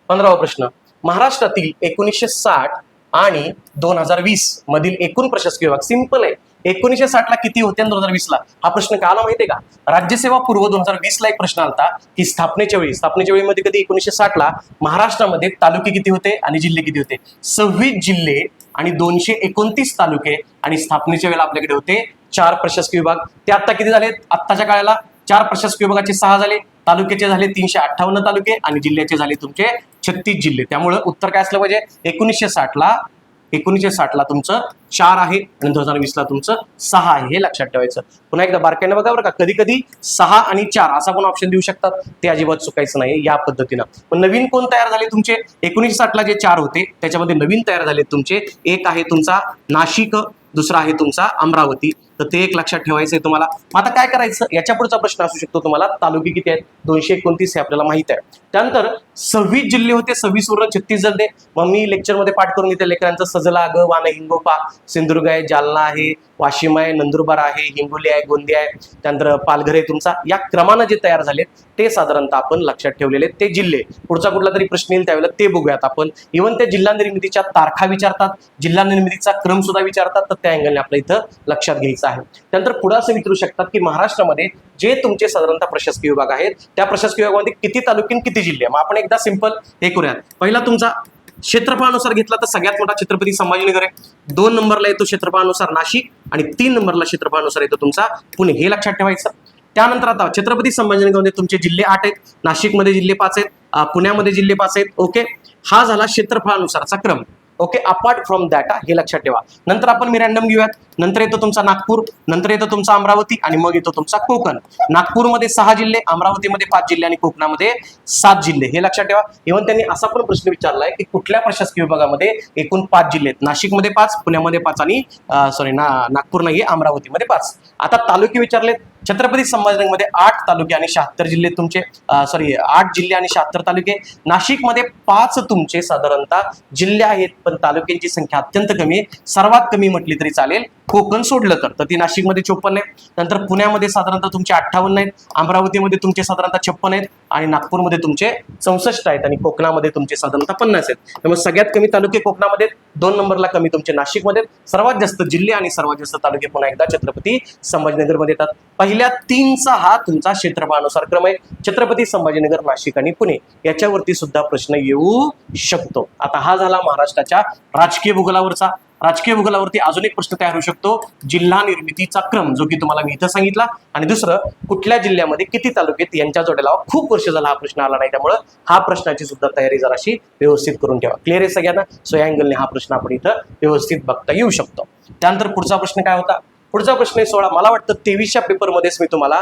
15वा प्रश्न. महाराष्ट्रातील 1960 आणि 2020 मधील एकूण प्रशासकीय विभाग. सिंपल आहे. 1960 ला किती होते आणि 2020 ला, हा प्रश्न का आला माहितीये का? राज्यसेवा पूर्व 2020 ला एक प्रश्न आलता की स्थापनेच्या वेळी कधी 1960 ला महाराष्ट्रामध्ये तालुके किती होते आणि जिल्हे किती होते? 26 जिल्हे आणि 229 तालुके, आणि स्थापनेच्या वेळेला आपल्याकडे होते 4 प्रशासकीय विभाग. ते आता किती झालेत? आत्ताच्या काळाला 4 प्रशासकीय विभागाचे 6 झाले, तालुक्याचे झाले 358 तालुके आणि जिल्ह्याचे झाले तुमचे 36 जिल्हे. त्यामुळे उत्तर काय असलं पाहिजे? 1960 ला तुमचं 4 आहे आणि 2020 ला तुमचं 6 आहे, हे लक्षात ठेवायचं. पुन्हा एकदा बारकाईने बघा बरं का, कधी कधी 6 आणि 4 असा पण ऑप्शन देऊ शकतात, ते अजिबात चुकायचं नाही या पद्धतीनं. पण नवीन कोण तयार झाले तुमचे? 1960 ला जे 4 होते त्याच्यामध्ये नवीन तयार झाले तुमचे, एक आहे तुमचा नाशिक, दुसरा आहे तुमचा अमरावती. तर ते एक लक्षात ठेवायचं आहे तुम्हाला. आता काय करायचं, याच्या पुढचा प्रश्न असू शकतो तुम्हाला, तालुके किती आहेत? 229 हे आपल्याला माहित आहे. त्यानंतर 26 जिल्हे होते, 26 वरून 36 झाले. मग मी लेक्चरमध्ये पाठ करून घेते लेकरांचं. सजला, ग, वान, हिंगोपा, सिंधुदुर्ग आहे, जालना आहे, वाशिम आहे, नंदुरबार आहे, हिंगोली आहे, गोंदिया आहे, त्यानंतर पालघर आहे तुमचा. या क्रमानं जे तयार झालेत ते साधारणतः आपण लक्षात ठेवलेले ते जिल्हे. पुढचा कुठला तरी प्रश्न येईल त्यावेळेला ते बघूयात आपण. इव्हन त्या जिल्हा निर्मितीच्या तारखा विचारतात, जिल्हा निर्मितीचा क्रम सुद्धा विचारतात, तर त्या अँगलने आपल्या इथं लक्षात घ्यायचं आहे. त्यानंतर पुढे असं विचारू शकतात की महाराष्ट्रामध्ये जे तुमचे साधारणतः प्रशासकीय विभाग आहेत त्या प्रशासकीय विभागामध्ये किती तालुके किती जिल्हे. मग आपण एकदा सिंपल हे करूयात. पहिला तुमचा क्षेत्रफळानुसार घेतला तर सगळ्यात मोठा छत्रपती संभाजीनगर आहे. 2 नंबरला येतो क्षेत्रफळानुसार नाशिक आणि 3 नंबरला क्षेत्रफळानुसार येतो तुमचा पुणे, हे लक्षात ठेवायचं. त्यानंतर आता छत्रपती संभाजीनगरमध्ये तुमचे जिल्हे 8 आहेत, नाशिकमध्ये जिल्हे 5 आहेत, पुण्यामध्ये जिल्हे 5 आहेत. ओके, हा झाला क्षेत्रफळानुसारचा क्रम. ओके, अपार्ट फ्रॉम दॅट हे लक्षात ठेवा. नंतर आपण मी रॅन्डम घेऊयात. नंतर येतो तुमचा नागपूर, नंतर येतो तुमचा अमरावती आणि मग येतो तुमचा कोकण. नागपूरमध्ये 6 जिल्हे, अमरावतीमध्ये 5 जिल्हे आणि कोकणामध्ये 7 जिल्हे, हे लक्षात ठेवा. इव्हन त्यांनी असा पण प्रश्न विचारलाय की कुठल्या प्रशासकीय विभागामध्ये एकूण 5 जिल्हे आहेत? नाशिकमध्ये 5, पुण्यामध्ये 5 आणि नागपूर नाही, अमरावतीमध्ये 5. आता तालुके विचारलेत. छत्रपती संभाजीनगरमध्ये 8 तालुके आणि 76 जिल्हे तुमचे, 8 जिल्हे आणि 76 तालुके. नाशिकमध्ये 5 तुमचे साधारणतः जिल्हे आहेत, पण तालुक्यांची संख्या अत्यंत कमी आहे. सर्वात कमी म्हटली तरी चालेल कोकण सोडलं तर ती नाशिकमध्ये 54 आहे. नंतर पुण्यामध्ये साधारणतः तुमचे 58 आहेत, अमरावतीमध्ये तुमचे साधारणतः 56 आहेत आणि नागपूरमध्ये तुमचे 64 आहेत आणि कोकणामध्ये तुमचे साधारणतः 50 आहेत. त्यामुळे सगळ्यात कमी तालुके कोकणामध्ये, 2 नंबरला कमी तुमचे नाशिकमध्ये, सर्वात जास्त जिल्हे आणि सर्वात जास्त तालुके पुन्हा एकदा छत्रपती संभाजीनगरमध्ये येतात. पहिल्या 3चा हा तुमचा क्षेत्रफळानुसार क्रम आहे. छत्रपती संभाजीनगर, नाशिक आणि पुणे याच्यावरती सुद्धा प्रश्न येऊ शकतो. आता हा झाला महाराष्ट्राच्या राजकीय भूगोलावरचा. राजकीय भूगोलावरती अजून एक प्रश्न तयार होऊ शकतो, जिल्हा निर्मितीचा क्रम, जो की तुम्हाला मी इथं सांगितला. आणि दुसरं, कुठल्या जिल्ह्यामध्ये किती तालुके यांच्या जोड्याला. खूप वर्ष झाला हा प्रश्न आला नाही, त्यामुळे हा प्रश्नाची सुद्धा तयारी जराशी व्यवस्थित करून ठेवा. क्लिअर आहे सगळ्यांना? सो या अँगलने हा प्रश्न आपण इथं व्यवस्थित बघता येऊ शकतो. त्यानंतर पुढचा प्रश्न काय होता? पुढचा प्रश्न आहे 16. मला वाटतं 23च्या पेपरमध्येच मी तुम्हाला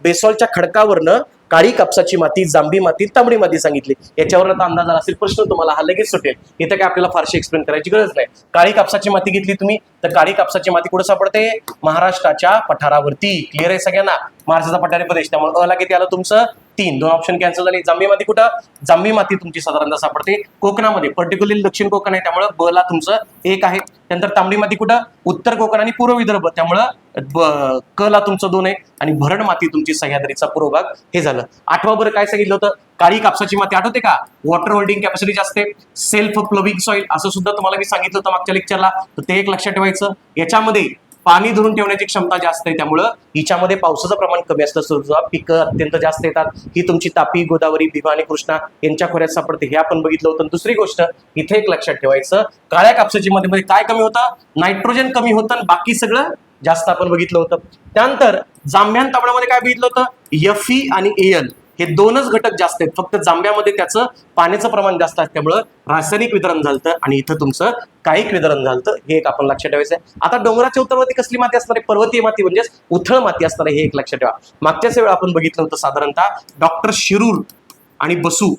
बेसॉलच्या खडकावरनं काळी कापसाची माती, जांभी माती, तांबडी माती सांगितली. याच्यावर आता अंदाज आला असेल, प्रश्न तुम्हाला हा लगेच सुटेल. इथं काय आपल्याला फारशी एक्सप्लेन करायची गरज नाही. काळी कापसाची माती घेतली तुम्ही, तर काळी कापसाची माती कुठे सापडते? महाराष्ट्राच्या पठारावरती. क्लिअर आहे सगळ्यांना? महाराष्ट्राचा पठारी प्रदेश, त्यामुळे अला किती आलं तुमचं? 3. 2 ऑप्शन कॅन्सल झाले. जांभी माती कुठं? जांभी माती तुमची साधारणतः सापडते कोकणामध्ये, पर्टिक्युलरली दक्षिण कोकण आहे, त्यामुळे ब ला तुमचं 1 आहे. त्यानंतर तांबडी माती कुठं? उत्तर कोकण आणि पूर्व विदर्भ, त्यामुळं क ला तुमचं 2 आहे. आणि भरड माती तुमची सह्याद्रीचा पूर्व भाग. हे झालं. 8वं बरं काय सांगितलं होतं? काळी कापसाची माती आठवते का? वॉटर होल्डिंग कॅपॅसिटी जास्त आहे, सेल्फ प्लविंग सॉइल, असं सुद्धा तुम्हाला मी सांगितलं होतं मागच्या लेक्चरला. तर ते एक लक्षात ठेवायचं. याच्यामध्ये पाणी धरून ठेवण्याची क्षमता जास्त आहे, त्यामुळं हिच्यामध्ये पावसाचं प्रमाण कमी असतं, सुद्धा पिकं अत्यंत जास्त येतात. ही तुमची तापी, गोदावरी, भीमा आणि कृष्णा यांच्या खोऱ्यात सापडते, हे आपण बघितलं होतं. दुसरी गोष्ट इथे एक लक्षात ठेवायचं, काळ्या कापसाची मध्ये काय कमी होतं? नायट्रोजन कमी होतं आणि बाकी सगळं जास्त आपण बघितलं होतं. त्यानंतर जांभ्या आणि तांबड्यामध्ये काय बघितलं होतं? Fe आणि Al हे 2च घटक जास्त आहेत. फक्त जांभ्यामध्ये त्याचं पाण्याचं प्रमाण जास्त असल्यामुळं रासायनिक वितरण झालं आणि इथं तुमचं कायिक वितरण झालं. हे एक आपण लक्षात ठेवायचं आहे. आता डोंगराच्या उत्तरवरती कसली माती असणार आहे? पर्वतीय माती, म्हणजे उथळ माती असणार आहे, हे एक लक्षात ठेवा. मागच्याच वेळा आपण बघितलं होतं साधारणतः डॉक्टर शिरूर आणि बसू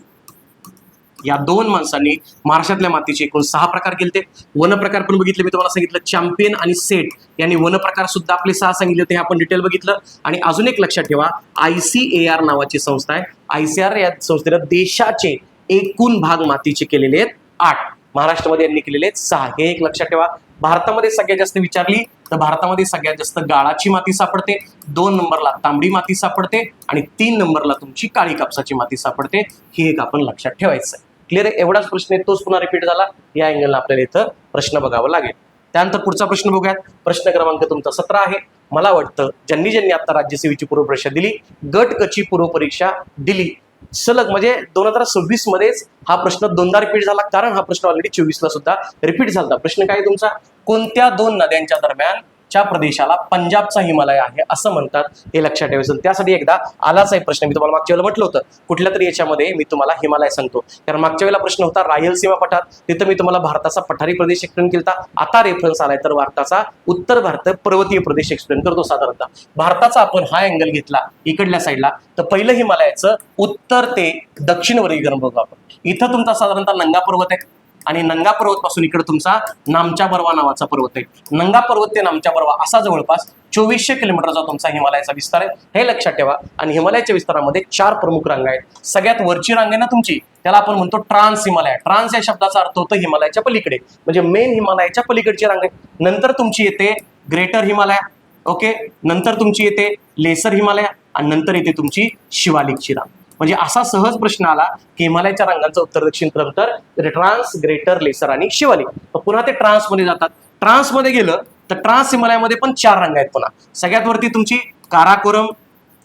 या 2 माणसांनी महाराष्ट्रातल्या मातीचे एकूण 6 प्रकार केले. वन प्रकार पण बघितले, मी तुम्हाला सांगितलं. चॅम्पियन आणि सेट यांनी वन प्रकार सुद्धा आपले 6 सांगितले होते, हे आपण डिटेल बघितलं. आणि अजून एक लक्षात ठेवा, ICAR नावाची संस्था आहे. ICAR या संस्थेनं देशाचे एकूण भाग मातीचे केलेले आहेत 8, महाराष्ट्रामध्ये यांनी केलेले आहेत 6, हे एक लक्षात ठेवा. भारतामध्ये सगळ्यात जास्त विचारली तर भारतामध्ये सगळ्यात जास्त गाळाची माती सापडते, 2 नंबरला तांबडी माती सापडते आणि 3 नंबरला तुमची काळी कापसाची माती सापडते. हे एक आपण लक्षात ठेवायचं आहे. क्लिअर आहे? एवढाच प्रश्न आहे, तोच पुन्हा रिपीट झाला. या अँगलला आपल्याला इथं प्रश्न बघावा लागेल. त्यानंतर पुढचा प्रश्न बघूयात. प्रश्न क्रमांक तुमचा 17 आहे. मला वाटतं ज्यांनी आता राज्यसेवेची पूर्वपरीक्षा दिली, गट क ची पूर्वपरीक्षा दिली सलग, म्हणजे 2026 मध्येच हा प्रश्न 2दा रिपीट झाला, कारण हा प्रश्न ऑलरेडी 24ला सुद्धा रिपीट झाला. प्रश्न काय तुमचा? कोणत्या 2 नद्यांच्या दरम्यान च्या प्रदेशाला पंजाबचा हिमालय आहे असं म्हणतात, हे लक्षात ठेवायचं. त्यासाठी एकदा आलाच आहे प्रश्न, मी तुम्हाला मागच्या वेळेला म्हटलं होतं कुठल्या तरी याच्यामध्ये मी तुम्हाला हिमालय सांगतो, कारण मागच्या वेळेला प्रश्न होता रायलसीमा पठार, तिथं मी तुम्हाला भारताचा पठारी प्रदेश एक्सप्लेन केला. आता रेफरन्स आलाय तर भारताचा उत्तर भारत पर्वतीय प्रदेश एक्सप्लेन करतो. साधारणतः भारताचा आपण हा अँगल घेतला इकडल्या साईडला, तर पहिलं हिमालयाचं उत्तर ते दक्षिण वर्गीकरण बघू आपण. इथं तुमचा साधारणतः नंगा पर्वत आहे आणि नंगा पर्वत पासून इकडे तुमचा नामच्या बर्वा नावाचा पर्वत आहे. नंगा पर्वत ते नामच्या बर्वा असा जवळपास 2400 किलोमीटरचा तुमचा हिमालयाचा विस्तार आहे, हे लक्षात ठेवा. आणि हिमालयाच्या विस्तारामध्ये 4 प्रमुख रांगा आहेत. सगळ्यात वरची रांग आहे ना तुमची, त्याला आपण म्हणतो ट्रान्स हिमालय. ट्रान्स या शब्दाचा अर्थ होतो हिमालयाच्या पलीकडे, म्हणजे मेन हिमालयाच्या पलीकडची रांग आहे. नंतर तुमची येते ग्रेटर हिमालय, ओके, नंतर तुमची येते लेसर हिमालय आणि नंतर येते तुमची शिवालिकची रांग. म्हणजे असा सहज प्रश्न आला की हिमालयाच्या रांगांचा उत्तर दक्षिण क्रम तर ट्रान्स, ग्रेटर, लेसर आणि शिवालिक. पुन्हा ते ट्रान्स मध्ये जातात. ट्रान्स मध्ये गेलं तर ट्रान्स हिमालयामध्ये पण 4 रांगा आहेत. पुन्हा सगळ्यात वरती तुमची काराकोरम,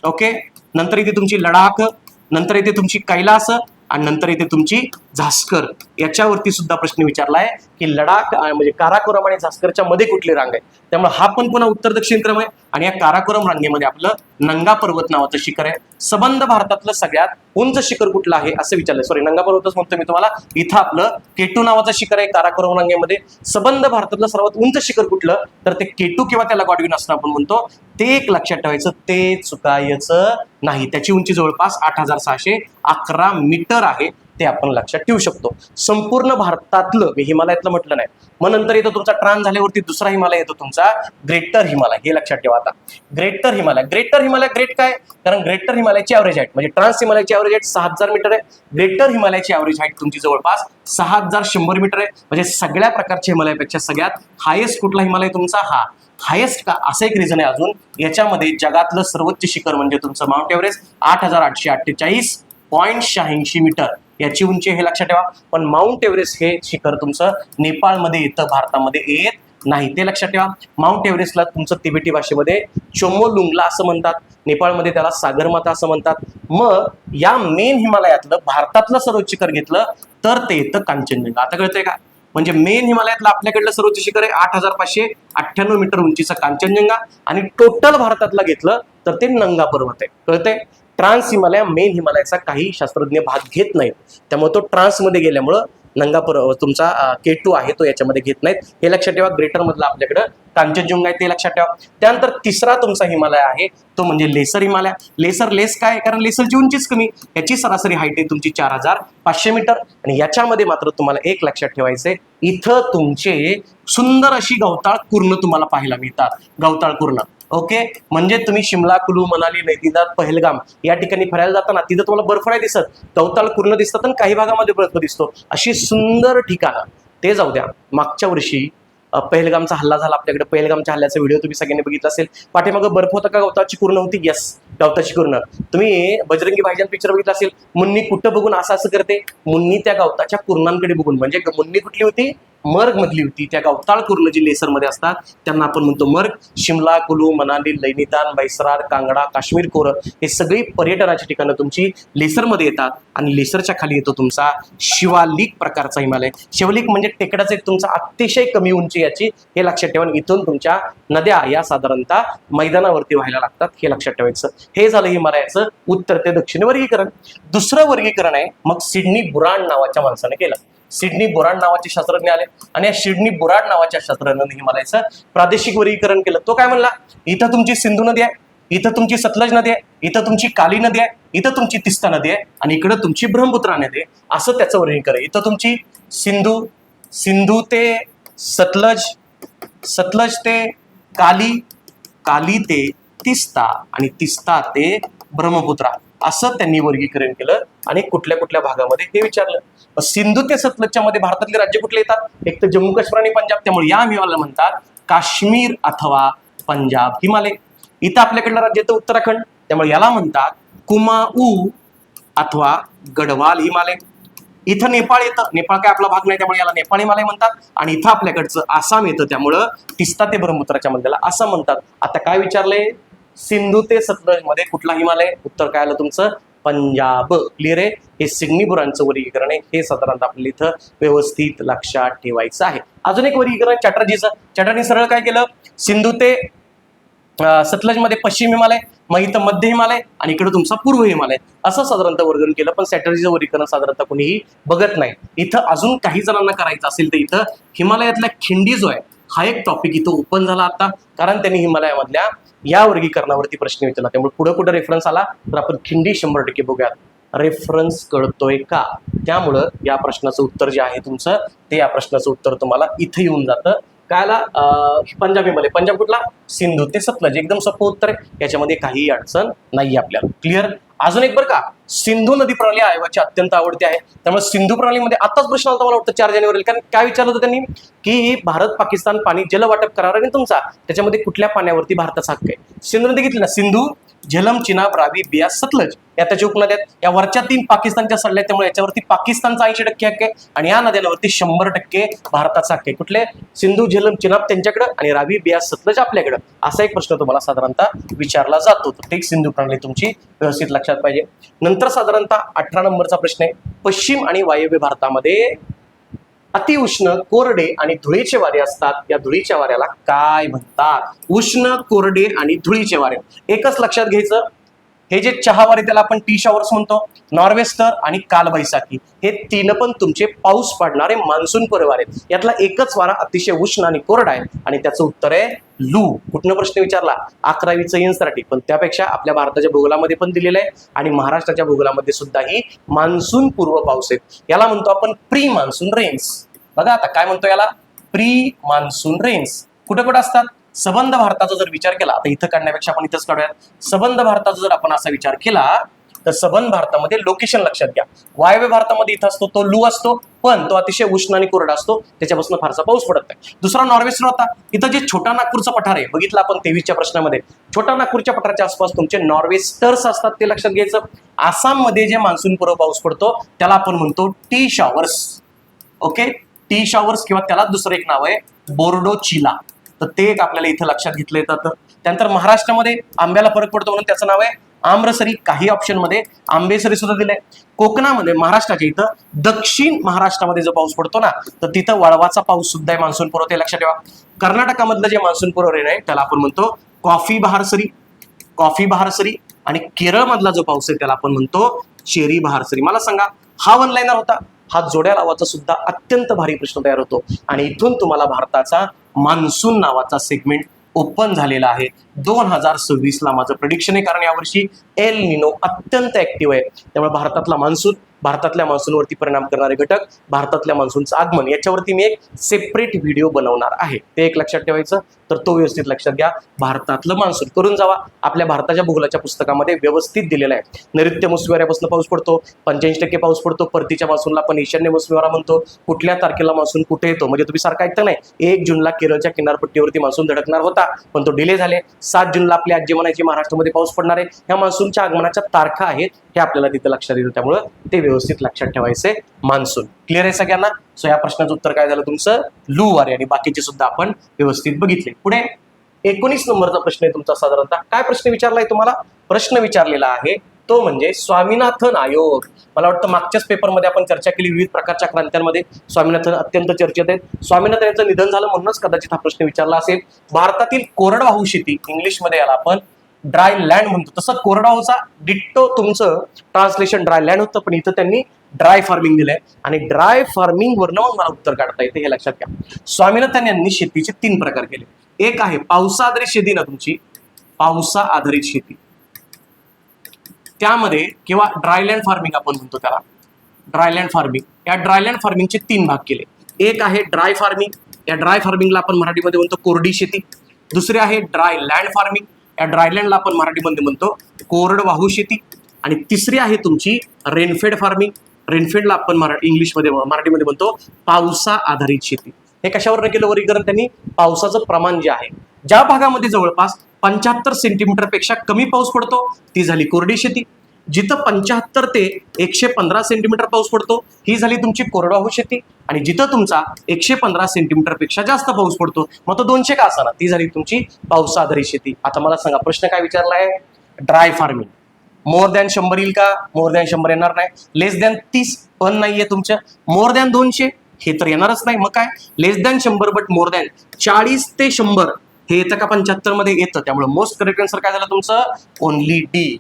ओके, नंतर इथे तुमची लडाख, नंतर इथे तुमची कैलास आणि नंतर इथे तुमची झास्कर. याच्यावरती सुद्धा प्रश्न विचारलाय की लडाख म्हणजे काराकोरम आणि झास्करच्या मध्ये कुठली रांग आहे. त्यामुळे हा पण पुन्हा उत्तर दक्षिण क्रम आहे. आणि या काराकोरम रांगेमध्ये आपलं नंगा पर्वत नावाचं शिखर आहे. सबंध भारतातलं सगळ्यात उंच शिखर कुठलं आहे असं विचारलंय. सॉरी, नंगा पर्वतच म्हणतो मी तुम्हाला. इथं आपलं केटू नावाचं शिखर आहे काराकोरम रांगेमध्ये. सबंध भारतातलं सर्वात उंच शिखर कुठलं तर ते केटू किंवा त्याला गॉडविन असं आपण म्हणतो. ते एक लक्षात ठेवायचं, ते चुकायचं नाही. त्याची उंची जवळपास 8611 मीटर आहे. ते आपण लक्षात ठेवू शकतो. संपूर्ण भारतातलं, मी हिमालयातलं म्हटलं नाही, मग नंतर येतो तुमचा ट्रान्स झाल्यावरती दुसरा हिमालय येतो तुमचा ग्रेटर हिमालय. हे लक्षात ठेवा. आता ग्रेटर हिमालय, ग्रेट काय, कारण ग्रेटर हिमालयाची ॲव्हरेज हाईट म्हणजे ट्रान्स हिमालयाची ॲव्हरेज हाईट 6000 मीटर आहे. ग्रेटर हिमालयाची ॲव्हरेज हाईट तुमची जवळपास 6100 मीटर आहे. म्हणजे सगळ्या प्रकारच्या हिमालयापेक्षा सगळ्यात हायेस्ट कुठला हिमालय तुमचा, हा हायेस्ट का, असं एक रिझन आहे. अजून याच्यामध्ये जगातलं सर्वोच्च शिखर म्हणजे तुमचं माउंट एव्हरेस्ट 8848.86 मीटर याची उंची, हे लक्षात ठेवा. पण माउंट एव्हरेस्ट हे शिखर तुमचं नेपाळमध्ये येतं, भारतामध्ये येत नाही, ते लक्षात ठेवा. माउंट एव्हरेस्टला तुमचं तिबेटी भाषेमध्ये चोमोलुंगला असं म्हणतात, नेपाळमध्ये त्याला सागरमाथा असं म्हणतात. मग या मेन हिमालयातलं भारतातलं सर्वोच्च शिखर घेतलं तर ते येतं कांचनजंगा. आता कळतंय का? म्हणजे मेन हिमालयातलं आपल्याकडलं सर्वोच्च शिखर आहे 8598 मीटर उंचीचं कांचनजंगा, आणि टोटल भारतातला घेतलं तर ते नंगा पर्वत आहे. कळतंय? ट्रान्स हिमालय मेन हिमालयाचा काही शास्त्रज्ञ भाग घेत नाहीत, त्यामुळे तो ट्रान्समध्ये गेल्यामुळं नंगा पर्वत तुमचा K2 आहे तो याच्यामध्ये घेत नाहीत, हे लक्षात ठेवा. ग्रेटर मधला आपल्याकडं कांचनजंगा आहे, ते लक्षात ठेवा. त्यानंतर तिसरा तुमचा हिमालय आहे तो म्हणजे लेसर हिमालय. लेस काय, कारण लेसरची उंचीच कमी, याची सरासरी हाईट आहे तुमची 4500 मीटर. आणि याच्यामध्ये मात्र तुम्हाला एक लक्षात ठेवायचंय, इथं तुमचे सुंदर अशी गवताळ कुर्ण तुम्हाला पाहायला मिळतात. गवताळ कुर्ण, ओके. म्हणजे तुम्ही शिमला, कुलू, मनाली, नैनिताल, पहलगाम या ठिकाणी फिरायला जाताना तिथं तुम्हाला बर्फ नाही दिसत, गवताळ कुर्ण दिसतात आणि काही भागामध्ये बर्फ दिसतो. अशी सुंदर ठिकाणं. ते जाऊ द्या, मागच्या वर्षी पहलगामचा हल्ला झाला आपल्याकडे. पहलगामच्या हल्ल्याचा व्हिडिओ तुम्ही सगळ्यांनी बघितला असेल. पाठीमागं बर्फ होता का गवताची कुर्ण होती? यस, गवताची कुर्ण. तुम्ही बजरंगी भाईजान पिक्चर बघितला असेल, मुन्नी कुठं बघून असं करते, मुन्नी त्या गवताच्या कुर्णांकडे बघून. म्हणजे मुन्नी कुठली होती? मर्ग मधली होती. त्या गवताळ कुर्ण जी लेसर मध्ये असतात त्यांना आपण म्हणतो मर्ग. शिमला, कुलू, मनाली, नैनिताल, बैसरार, कांगडा, काश्मीर खोरं हे सगळी पर्यटनाची ठिकाणं तुमची लेसरमध्ये येतात. आणि लेसरच्या खाली येतो तुमचा शिवालिक प्रकारचा हिमालय. शिवालिक म्हणजे टेकडाचा एक तुमचा अतिशय कमी उंची याची, हे लक्षात ठेवा. इथून तुमच्या नद्या या साधारणतः मैदानावरती व्हायला लागतात, हे लक्षात ठेवायचं. हे झालं हिमालयाचं उत्तर ते दक्षिण वर्गीकरण. दुसरं वर्गीकरण आहे मग सिडनी बुरांड नावाच्या माणसाने केलं. सिडनी बोराड नावाचे शास्त्रज्ञ आले आणि या सिडनी बोराड नावाच्या शास्त्रज्ञाने हिमालयाचं प्रादेशिक वर्गीकरण केलं. तो काय म्हणला, इथं तुमची सिंधू नदी आहे, इथं तुमची सतलज नदी आहे, इथं तुमची काली नदी आहे, इथं तुमची तिस्ता नदी आहे आणि इकडं तुमची ब्रह्मपुत्रा नदी आहे, असं त्याचं वर्गीकरण. इथं तुमची सिंधू ते सतलज, सतलज ते काली, काली ते तिस्ता आणि तिस्ता ते ब्रह्मपुत्रा, असं त्यांनी वर्गीकरण केलं. आणि कुठल्या कुठल्या भागामध्ये हे विचारलं. सिंधू ते सतलजच्या मध्ये भारतातले राज्य कुठले येतात? एक तर जम्मू काश्मीर आणि पंजाब, त्यामुळे या हिमालयाला म्हणतात काश्मीर अथवा पंजाब हिमालय. इथं आपल्याकडलं राज्य येतं उत्तराखंड, त्यामुळे याला म्हणतात कुमाऊ अथवा गढवाल हिमालय. इथं नेपाळ येतं, नेपाळ काय आपला भाग नाही त्यामुळे याला नेपाळ हिमालय म्हणतात. आणि इथं आपल्याकडचं आसाम येतं, त्यामुळं तिस्ता ते ब्रह्मपुत्राच्या मध्याला आसाम म्हणतात. आता काय विचारलंय, सिंधू ते सतलज मध्ये कुठला हिमालय? उत्तर काय आलं तुमचं? पंजाब. क्लिअर आहे? हे सिडनी बुरांचं वर्गीकरण आहे, हे साधारणतः आपल्याला इथं व्यवस्थित लक्षात ठेवायचं आहे. अजून एक वर्गीकरण चॅटर्जीचं. चॅटर्जी सरळ काय केलं, सिंधू ते सतलज मध्ये पश्चिम हिमालय, मग इथं मध्य हिमालय आणि इकडे तुमचा पूर्व हिमालय, असं साधारणतः वर्गीकरण केलं. पण चॅटर्जीचं वर्गीकरण साधारणतः कोणीही बघत नाही. इथं अजून काही जणांना करायचं असेल तर इथं हिमालयातल्या खिंडी जो आहे हा एक टॉपिक इथं ओपन झाला आता, कारण त्यांनी हिमालयामधल्या या वर्गीकरणावरती प्रश्न विचारला. त्यामुळे पुढे कुठे रेफरन्स आला तर आपण खिंडी 100% बघूयात. रेफरन्स कळतोय का? त्यामुळं या प्रश्नाचं उत्तर जे आहे तुमचं, ते या प्रश्नाचं उत्तर तुम्हाला इथे येऊन जातं. कायला पंजाब हिमालय. पंजाब कुठला? सिंधू ते सतलज. एकदम सोपं उत्तर आहे, याच्यामध्ये काही अडचण नाही आपल्याला. क्लिअर? अजून एक बरं का, सिंधू नदी प्रणाली आयोगाची अत्यंत आवडती आहे, त्यामुळे सिंधू प्रणालीमध्ये आताच प्रश्न आला मला वाटतं 4 जानेवारीला. कारण काय विचारलं होतं त्यांनी की भारत पाकिस्तान पाणी जलवाटप करार आणि तुमचा त्याच्यामध्ये कुठल्या पाण्यावरती भारताचा हक्क आहे? सिंधू नदी घेतली ना, सिंधू, झेलम, चिनाब, रावी, बियास, सतलज या त्याच्या उपनद्या आहेत. या वरच्या 3 पाकिस्तानच्या सडल्या, त्यामुळे याच्यावरती पाकिस्तानचा 80% हक्क आहे आणि या नद्यांवरती 100% भारताचा हक्क आहे. कुठले? सिंधू, झेलम, चिनाब त्यांच्याकडं आणि रावी, बियास, सतलज आपल्याकडं. असा एक प्रश्न तुम्हाला साधारणतः विचारला जातो. तर ते सिंधू प्रणाली तुमची व्यवस्थित लक्षात पाहिजे. नंतर साधारणतः 18 नंबरचा प्रश्न आहे, पश्चिम आणि वायव्य भारतामध्ये अतिउष्ण, कोरडे आणि धुळीचे वारे असतात. या धुळीच्या वाऱ्याला काय म्हणतात? उष्ण, कोरडे आणि धुळीचे वारे. एकच लक्षात घ्यायचं, हे जे चहावारे त्याला आपण टी शॉवर्स म्हणतो, नॉर्वेस्टर आणि कालबैसाखी, हे तीन पण तुमचे पाऊस पडणारे मान्सून पर्ववारे आहेत. यातला एकच वारा अतिशय उष्ण आणि कोरडा आहे आणि त्याचं उत्तर आहे लू. कुठनं प्रश्न विचारला? 11वीचं एनसीईआरटी, पण त्यापेक्षा आपल्या भारताच्या भूगोलामध्ये पण दिलेलं आहे आणि महाराष्ट्राच्या भूगोलामध्ये सुद्धा ही मान्सून पूर्व पाऊस आहेत. याला म्हणतो आपण प्री मान्सून रेन्स. बघा आता काय म्हणतो याला, प्री मान्सून रेन्स. कुठे कुठे असतात? सबंध भारताचा जर विचार केला, आता इथं काढण्यापेक्षा आपण इथंच काढूया. सबंध भारताचा जर आपण असा विचार केला तर सबंध भारतामध्ये लोकेशन लक्षात घ्या. वायव्य भारतामध्ये इथं असतो तो लू असतो, पण तो अतिशय उष्ण आणि कोरडा असतो, त्याच्यापासून फारसा पाऊस पडत नाही. दुसरा नॉर्वेस्टर होता. इथं जे छोटा नागपूरचं पठार आहे बघितलं आपण 23च्या प्रश्नामध्ये, छोटा नागपूरच्या पठाराच्या आसपास तुमचे नॉर्वेस्टर्स असतात, ते लक्षात घ्यायचं. आसाममध्ये जे मान्सून पूर्व पाऊस पडतो त्याला आपण म्हणतो T showers. Okay, T showers किंवा त्याला दुसरं एक नाव आहे बोर्डो चिला. तर ते एक आपल्याला इथं लक्षात घेतलं येतं. त्यानंतर महाराष्ट्रामध्ये आंब्याला फरक पडतो म्हणून त्याचं नाव आहे आम्रसरी. काही ऑप्शन मध्ये आंबेसरी सुद्धा दिलंय. कोकणामध्ये महाराष्ट्राच्या इथं दक्षिण महाराष्ट्रामध्ये जो पाऊस पडतो ना, तर तिथं वळवाचा पाऊस सुद्धा आहे मान्सून पूर्व, ते लक्षात ठेवा. कर्नाटकामधलं जे मान्सून पूर्व रेन आहे त्याला आपण म्हणतो कॉफी बहारसरी, कॉफी बहारसरी. आणि केरळमधला जो पाऊस आहे त्याला आपण म्हणतो चेरी बहारसरी. मला सांगा, हा वन लाईनर होता. हा जोड्या लावाचा सुद्धा अत्यंत भारी प्रश्न तयार होतो आणि इथून तुम्हाला भारताचा मान्सून नावाचा सेगमेंट ओपन झालेला आहे. 2026ला माझं प्रेडिक्शन आहे, कारण यावर्षी एल निनो अत्यंत ऍक्टिव्ह आहे. त्यामुळे भारतातला मान्सून, भारतातल्या मान्सूनवरती परिणाम करणारे घटक, भारतातल्या मान्सूनचं आगमन, याच्यावरती मी एक सेपरेट व्हिडिओ बनवणार आहे. ते एक लक्षात ठेवायचं. तर तो व्यवस्थित लक्षात घ्या. भारतातलं मान्सून करून जावा. आपल्या भारताच्या भूगोलाच्या पुस्तकामध्ये व्यवस्थित दिलेलं आहे. नैऋत्य मोसमीवाऱ्यापासून पाऊस पडतो, 85% पाऊस पडतो. परतीच्या मान्सूनला आपण ईशान्य मोसमीवारा म्हणतो. कुठल्या तारखेला मान्सून कुठे येतो, म्हणजे तुम्ही सारखं ऐकता नाही. 1 जूनला केरळच्या किनारपट्टीवरती मान्सून धडकणार होता, पण तो डिले झाले. 7 जूनला आपली आजी म्हणायची महाराष्ट्रामध्ये पाऊस पडणार आहे. ह्या मान्सूनच्या आगमनाच्या तारखा आहेत, हे आपल्याला तिथे लक्षात येतं. त्यामुळे ते व्यवस्थित लक्षात ठेवायचे. मान्सून क्लिअर आहे सगळ्यांना? सो या प्रश्नाचं उत्तर काय झालं तुमचं? लू वारे. आणि बाकीचे सुद्धा आपण व्यवस्थित बघितले. पुढे 19 नंबरचा प्रश्न आहे तुमचा. साधारणतः काय प्रश्न विचारलाय तुम्हाला? प्रश्न विचारलेला आहे तो म्हणजे स्वामीनाथन आयोग. मला वाटतं मागच्याच पेपरमध्ये आपण चर्चा केली, विविध प्रकारच्या क्रांत्यांमध्ये स्वामीनाथन अत्यंत चर्चेत आहेत. स्वामीनाथन यांचं निधन झालं म्हणूनच कदाचित हा प्रश्न विचारला असेल. भारतातील कोरडवाहू शेती, इंग्लिशमध्ये याला आपण ड्राय लँड म्हणतो. तसं कोरडवाहूचा डिट्टो तुमचं ट्रान्सलेशन ड्राय लँड होतं, पण इथं त्यांनी ड्राय फार्मिंग दिलंय आणि ड्राय फार्मिंग वरनं मग मला उत्तर काढता येते, हे लक्षात घ्या. स्वामीनाथन यांनी शेतीचे 3 प्रकार केले. एक आहे पावसा आधारित शेती ना तुमची, पावसा आधारित शेती, त्यामध्ये किंवा ड्रायलँड फार्मिंग आपण म्हणतो त्याला, ड्रायलँड फार्मिंग. या ड्रायलँड फार्मिंगचे 3 भाग केले. एक आहे ड्राय फार्मिंग. या ड्राय फार्मिंगला आपण मराठीमध्ये म्हणतो कोरडी शेती. दुसरे आहे ड्राय लँड फार्मिंग. या ड्रायलँडला आपण मराठीमध्ये म्हणतो कोरडवाहू शेती. आणि तिसरी आहे तुमची रेनफेड फार्मिंग. रेनफेडला आपण मराठीमध्ये म्हणतो पावसा आधारित शेती. हे कशावर केलं वर्गीकरण त्यांनी? पावसाचं प्रमाण जे आहे, ज्या भागामध्ये जवळपास 75 सेंटीमीटर पेक्षा कमी पाऊस पडतो ती झाली कोरडी शेती. जिथं 75 ते 115 सेंटीमीटर पाऊस पडतो ही झाली तुमची कोरडवाहू शेती. आणि जिथं तुमचा 115 सेंटीमीटर पेक्षा जास्त पाऊस पडतो, मग तो 200 का असाना, ती झाली तुमची पावसा आधारित शेती. आता मला सांगा प्रश्न काय विचारला आहे? ड्राय फार्मिंग मोर दॅन 100 येईल का? मोर दॅन 100 येणार नाही. लेस दॅन 30 पण नाहीये तुमचं. मोर दॅन 200 हे तर येणारच नाही. मग काय? लेस दॅन 100 बट मोर दॅन 40 ते 100 हे येतं का? 75 मध्ये येतं. त्यामुळे मोस्ट करेक्ट आन्सर काय झालं तुमचं? Only D.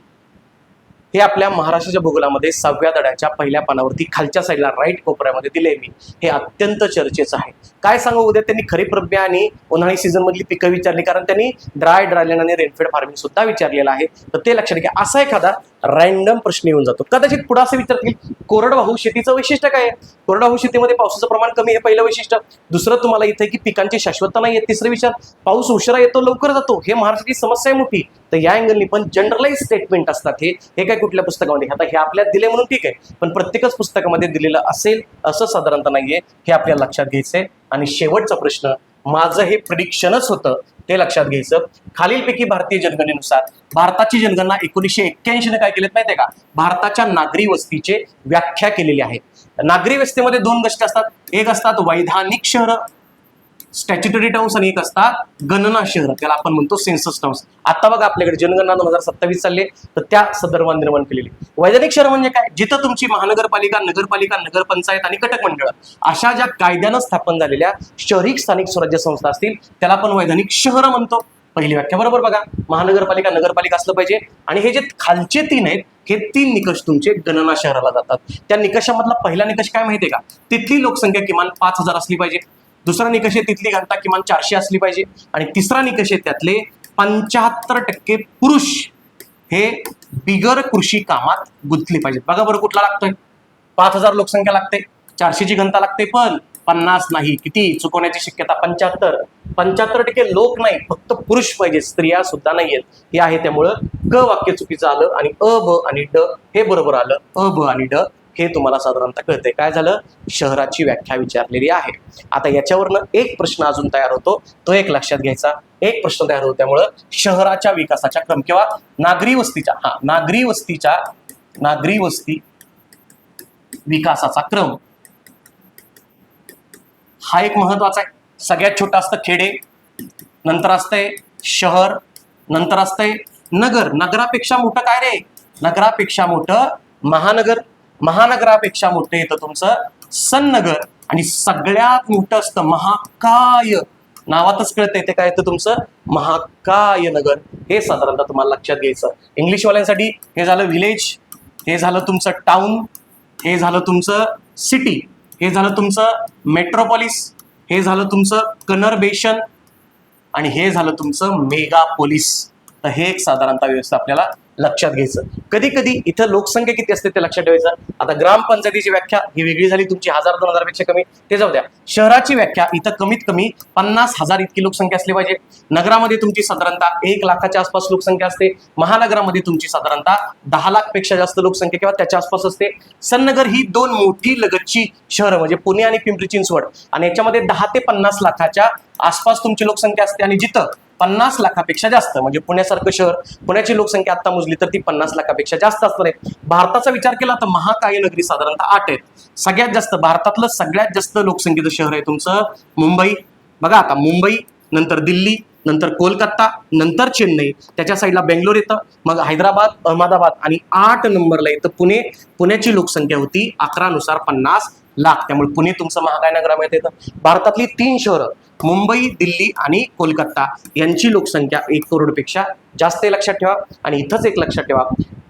हे आपल्या महाराष्ट्राच्या भूगोलामध्ये 6व्या धड्याच्या पहिल्या पानावरती खालच्या साईडला राईट कोपऱ्यामध्ये दिले मी. हे अत्यंत चर्चेचं आहे. काय सांगू, उद्या त्यांनी खरीप, रब्बी आणि उन्हाळी सीझन मधली पिकं विचारली, कारण त्यांनी ड्रायलँड आणि रेनफेड फार्मिंग सुद्धा विचारलेलं आहे. तर ते लक्षात घ्या. असा एखादा रॅन्डम प्रश्न येऊन जातो. कदाचित पुढे असं विचारतील कोरडवाहू शेतीचं वैशिष्ट्य काय आहे? कोरडवाहू शेतीमध्ये पावसाचं प्रमाण कमी, हे पहिलं वैशिष्ट्य. दुसरं तुम्हाला इथे की पिकांची शाश्वतता नाही आहे. तिसरं विचार, पाऊस उशिरा येतो लवकर जातो, हे महाराष्ट्राची समस्या आहे मोठी. तर या अँगलनी पण जनरलाइज स्टेटमेंट असतात. हे काय कुठल्या पुस्तकामध्ये? आता हे आपल्याला दिले म्हणून ठीक आहे, पण प्रत्येकच पुस्तकामध्ये दिलेलं असेल असं साधारणतः नाहीये, हे आपल्याला लक्षात घ्यायचंय. आणि शेवटचा प्रश्न, माझं हे प्रिडिक्शनच होतं, ते लक्षात घ्यायचं. खालीलपैकी भारतीय जनगणनेनुसार भारताची जनगणना 1981 ने काय केलेत माहितीये का? भारताच्या नागरी वस्तीचे व्याख्या केलेली आहे. नागरी वस्तीमध्ये 2 गोष्टी असतात. एक असतात वैधानिक शहर, स्टॅच्युटरी टाउन्स, आणि एक असतात गणना शहर, त्याला आपण म्हणतो सेन्सस टाउन्स. आता बघा आपल्याकडे जनगणना 2027 चालले, तर त्या संदर्भात निर्माण केलेली. वैधानिक शहर म्हणजे काय? जिथं तुमची महानगरपालिका, नगरपालिका, नगरपंचायत आणि कटक मंडळ अशा ज्या कायद्यानं स्थापन झालेल्या शहरी स्थानिक स्वराज्य संस्था असतील त्याला आपण वैधानिक शहर म्हणतो. पहिली व्याख्या बरोबर बघा, महानगरपालिका नगरपालिका असलं पाहिजे. आणि हे जे खालचे 3 आहेत, हे 3 निकष तुमचे गणना शहराला जातात. त्या निकषामधला पहिला निकष काय माहितीये का, तिथली लोकसंख्या किमान 5,000 असली पाहिजे. दुसरा निकष आहे तिथली घनता किमान 400 असली पाहिजे. आणि तिसरा निकष आहे त्यातले 75% पुरुष हे बिगर कृषी कामात गुंतले पाहिजेत. बघा बरं कुठला लागतोय, 5,000 लोकसंख्या लागते, 400ची घनता लागते, पण 50 नाही, किती चुकवण्याची शक्यता 75% लोक नाही, फक्त पुरुष पाहिजे, स्त्रिया सुद्धा नाहीयेत. हे आहे, त्यामुळं क वाक्य चुकीचं आलं आणि अ ब आणि ड हे बरोबर आलं. अ ब आणि ड हे तुम्हाला साधारणतः कळतंय. काय झालं, शहराची व्याख्या विचारलेली आहे. आता याच्यावरनं एक प्रश्न अजून तयार होतो, तो एक लक्षात घ्यायचा. एक प्रश्न तयार होतो, त्यामुळं शहराच्या विकासाच्या क्रम किंवा नागरी वस्ती विकासाचा क्रम हा एक महत्वाचा आहे. सगळ्यात छोटा असतं खेडे, नंतर असतंय शहर, नंतर असतंय नगर. नगरापेक्षा मोठं काय रे, नगरापेक्षा मोठं महानगर, महानगरापेक्षा मोठं येतं तुमचं सन्नगर, आणि सगळ्यात मोठं असतं महाकाय. नावातच कळतंय ते काय येतं तुमचं महाकाय नगर. हे साधारणतः तुम्हाला लक्षात घ्यायचं. इंग्लिशवाल्यांसाठी हे झालं विलेज, हे झालं तुमचं टाउन, हे झालं तुमचं सिटी, हे झालं तुमचं मेट्रोपॉलिस, हे झालं तुमचं कनर्बेशन, आणि हे झालं तुमचं मेगापोलिस. तर हे एक साधारणतः व्यवस्था आपल्याला लक्षात घ्यायचं. कधी कधी इथं लोकसंख्या किती असते ते लक्षात ठेवायचं. आता ग्रामपंचायतीची व्याख्या ही वेगळी झाली तुमची, 1000-2000 पेक्षा कमी, ते जाऊ द्या. शहराची व्याख्या इथं कमीत कमी 50,000 इतकी लोकसंख्या असली पाहिजे. नगरामध्ये तुमची साधारणतः 1 लाखाच्या आसपास लोकसंख्या असते. महानगरामध्ये तुमची साधारणतः 10 लाख पेक्षा जास्त लोकसंख्या किंवा त्याच्या आसपास असते. सन्नगर ही 2 मोठी लगतची शहरं म्हणजे पुणे आणि पिंपरी चिंचवड, आणि याच्यामध्ये 10 ते 50 लाखाच्या आसपास तुमची लोकसंख्या असते. आणि जिथं 50 लाखापेक्षा जास्त म्हणजे पुण्यासारखं शहर, पुण्याची लोकसंख्या आता मोजली तर ती 50 लाखापेक्षा जास्त असणार आहे. भारताचा विचार केला तर महाकाय नगरी साधारणतः 8 आहेत. सगळ्यात जास्त भारतातलं सगळ्यात जास्त लोकसंख्येचं शहर आहे तुमचं मुंबई. बघा आता मुंबई, नंतर दिल्ली, नंतर कोलकाता, नंतर चेन्नई, त्याच्या साईडला बेंगलोर येतं, मग हैदराबाद, अहमदाबाद, आणि 8 नंबरला येतं पुणे. पुण्याची लोकसंख्या होती 11 नुसार 50 लाख, त्यामुळे पुणे तुमचं महाकाय नगरामध्ये येतं. भारतातली 3 शहरं मुंबई, दिल्ली आणि कोलकाता यांची लोकसंख्या 1 करोडपेक्षा जास्त आहे, लक्षात ठेवा. आणि इथंच एक लक्षात ठेवा,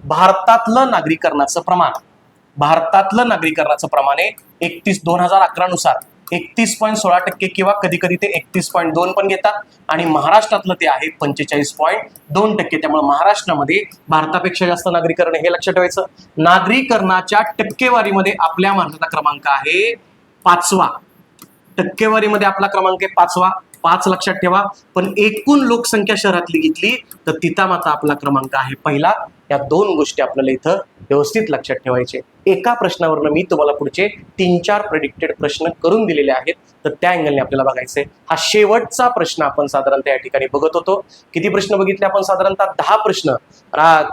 भारतातलं नागरीकरणाचं प्रमाण आहे 2011 नुसार 31.16% किंवा कधी कधी ते 31.2 पण घेतात, आणि महाराष्ट्रातलं ते आहे 45.2%. त्यामुळे महाराष्ट्रामध्ये भारतापेक्षा जास्त नागरीकरण हे लक्षात ठेवायचं. नागरीकरणाच्या टक्केवारीमध्ये आपल्या महाराष्ट्राचा क्रमांक आहे 5वा. टक्केवारीमध्ये आपला क्रमांक आहे 5वा, 5 लक्षात ठेवा. पण एकूण लोकसंख्या शहरातली घेतली तर तिथं मात्र आपला क्रमांक आहे पहिला. या 2 गोष्टी आपल्याला इथं व्यवस्थित लक्षात ठेवायचे. एका प्रश्नावरनं मी तुम्हाला पुढचे 3-4 प्रेडिक्टेड प्रश्न करून दिलेले आहेत, तर त्या अँगलने आपल्याला बघायचंय. हा शेवटचा प्रश्न आपण साधारणतः या ठिकाणी बघत होतो. किती प्रश्न बघितले आपण, साधारणतः 10 प्रश्न.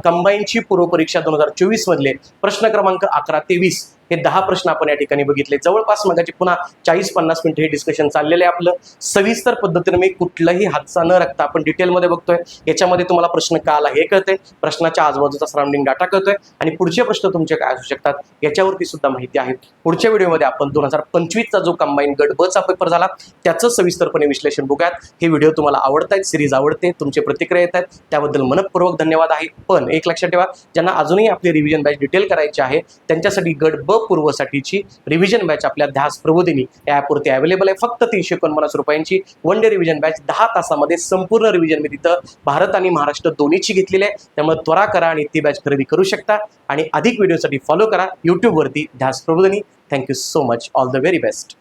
कंबाईनची पूर्वपरीक्षा 2024 मधले प्रश्न क्रमांक 11 ते 20 हे 10 प्रश्न आपण या ठिकाणी बघितले. जवळपास मगाची पुन्हा 40-50 मिनिटं हे डिस्कशन चाललेलं आहे आपलं. सविस्तर पद्धतीने मी कुठलाही हादसा न राखता आपण डिटेलमध्ये बघतोय. याच्यामध्ये तुम्हाला प्रश्न का आला हे कळतंय, प्रश्नाच्या आजूबाजूचा सराउंडिंग डाटा कळतोय, आणि पुढचे प्रश्न तुमचे काय असू शकतात याच्यावरती सुद्धा माहिती आहे. पुढच्या व्हिडिओमध्ये आपण 2025चा जो कंबाईन गट ब चा पेपर झाला त्याचं सविस्तरपणे विश्लेषण बघूयात. हे व्हिडिओ तुम्हाला आवडतायत, सिरीज आवडते, तुमचे प्रतिक्रिया येत आहेत, त्याबद्दल मनपूर्वक धन्यवाद आहे. पण एक लक्षात ठेवा, ज्यांना अजूनही आपली रिव्हिजन बॅच डिटेल करायची आहे त्यांच्यासाठी गट ब पूर्वसाठीची रिव्हिजन बॅच आपल्या ध्यास प्रबोधिनी या ॲपवरती अवेलेबल आहे. फक्त 349 रुपयांची 1 डे रिव्हिजन बॅच, 10 तासामध्ये संपूर्ण रिव्हिजन मी तिथं भारत आणि महाराष्ट्र दोन्हीची घेतलेली आहे. त्यामुळे त्वरा करा आणि ती बॅच खरेदी करू शकता. आणि अधिक व्हिडिओसाठी फॉलो करा यूट्यूबवरती Dhyas Prabodhini. Thank you so much. All the very best.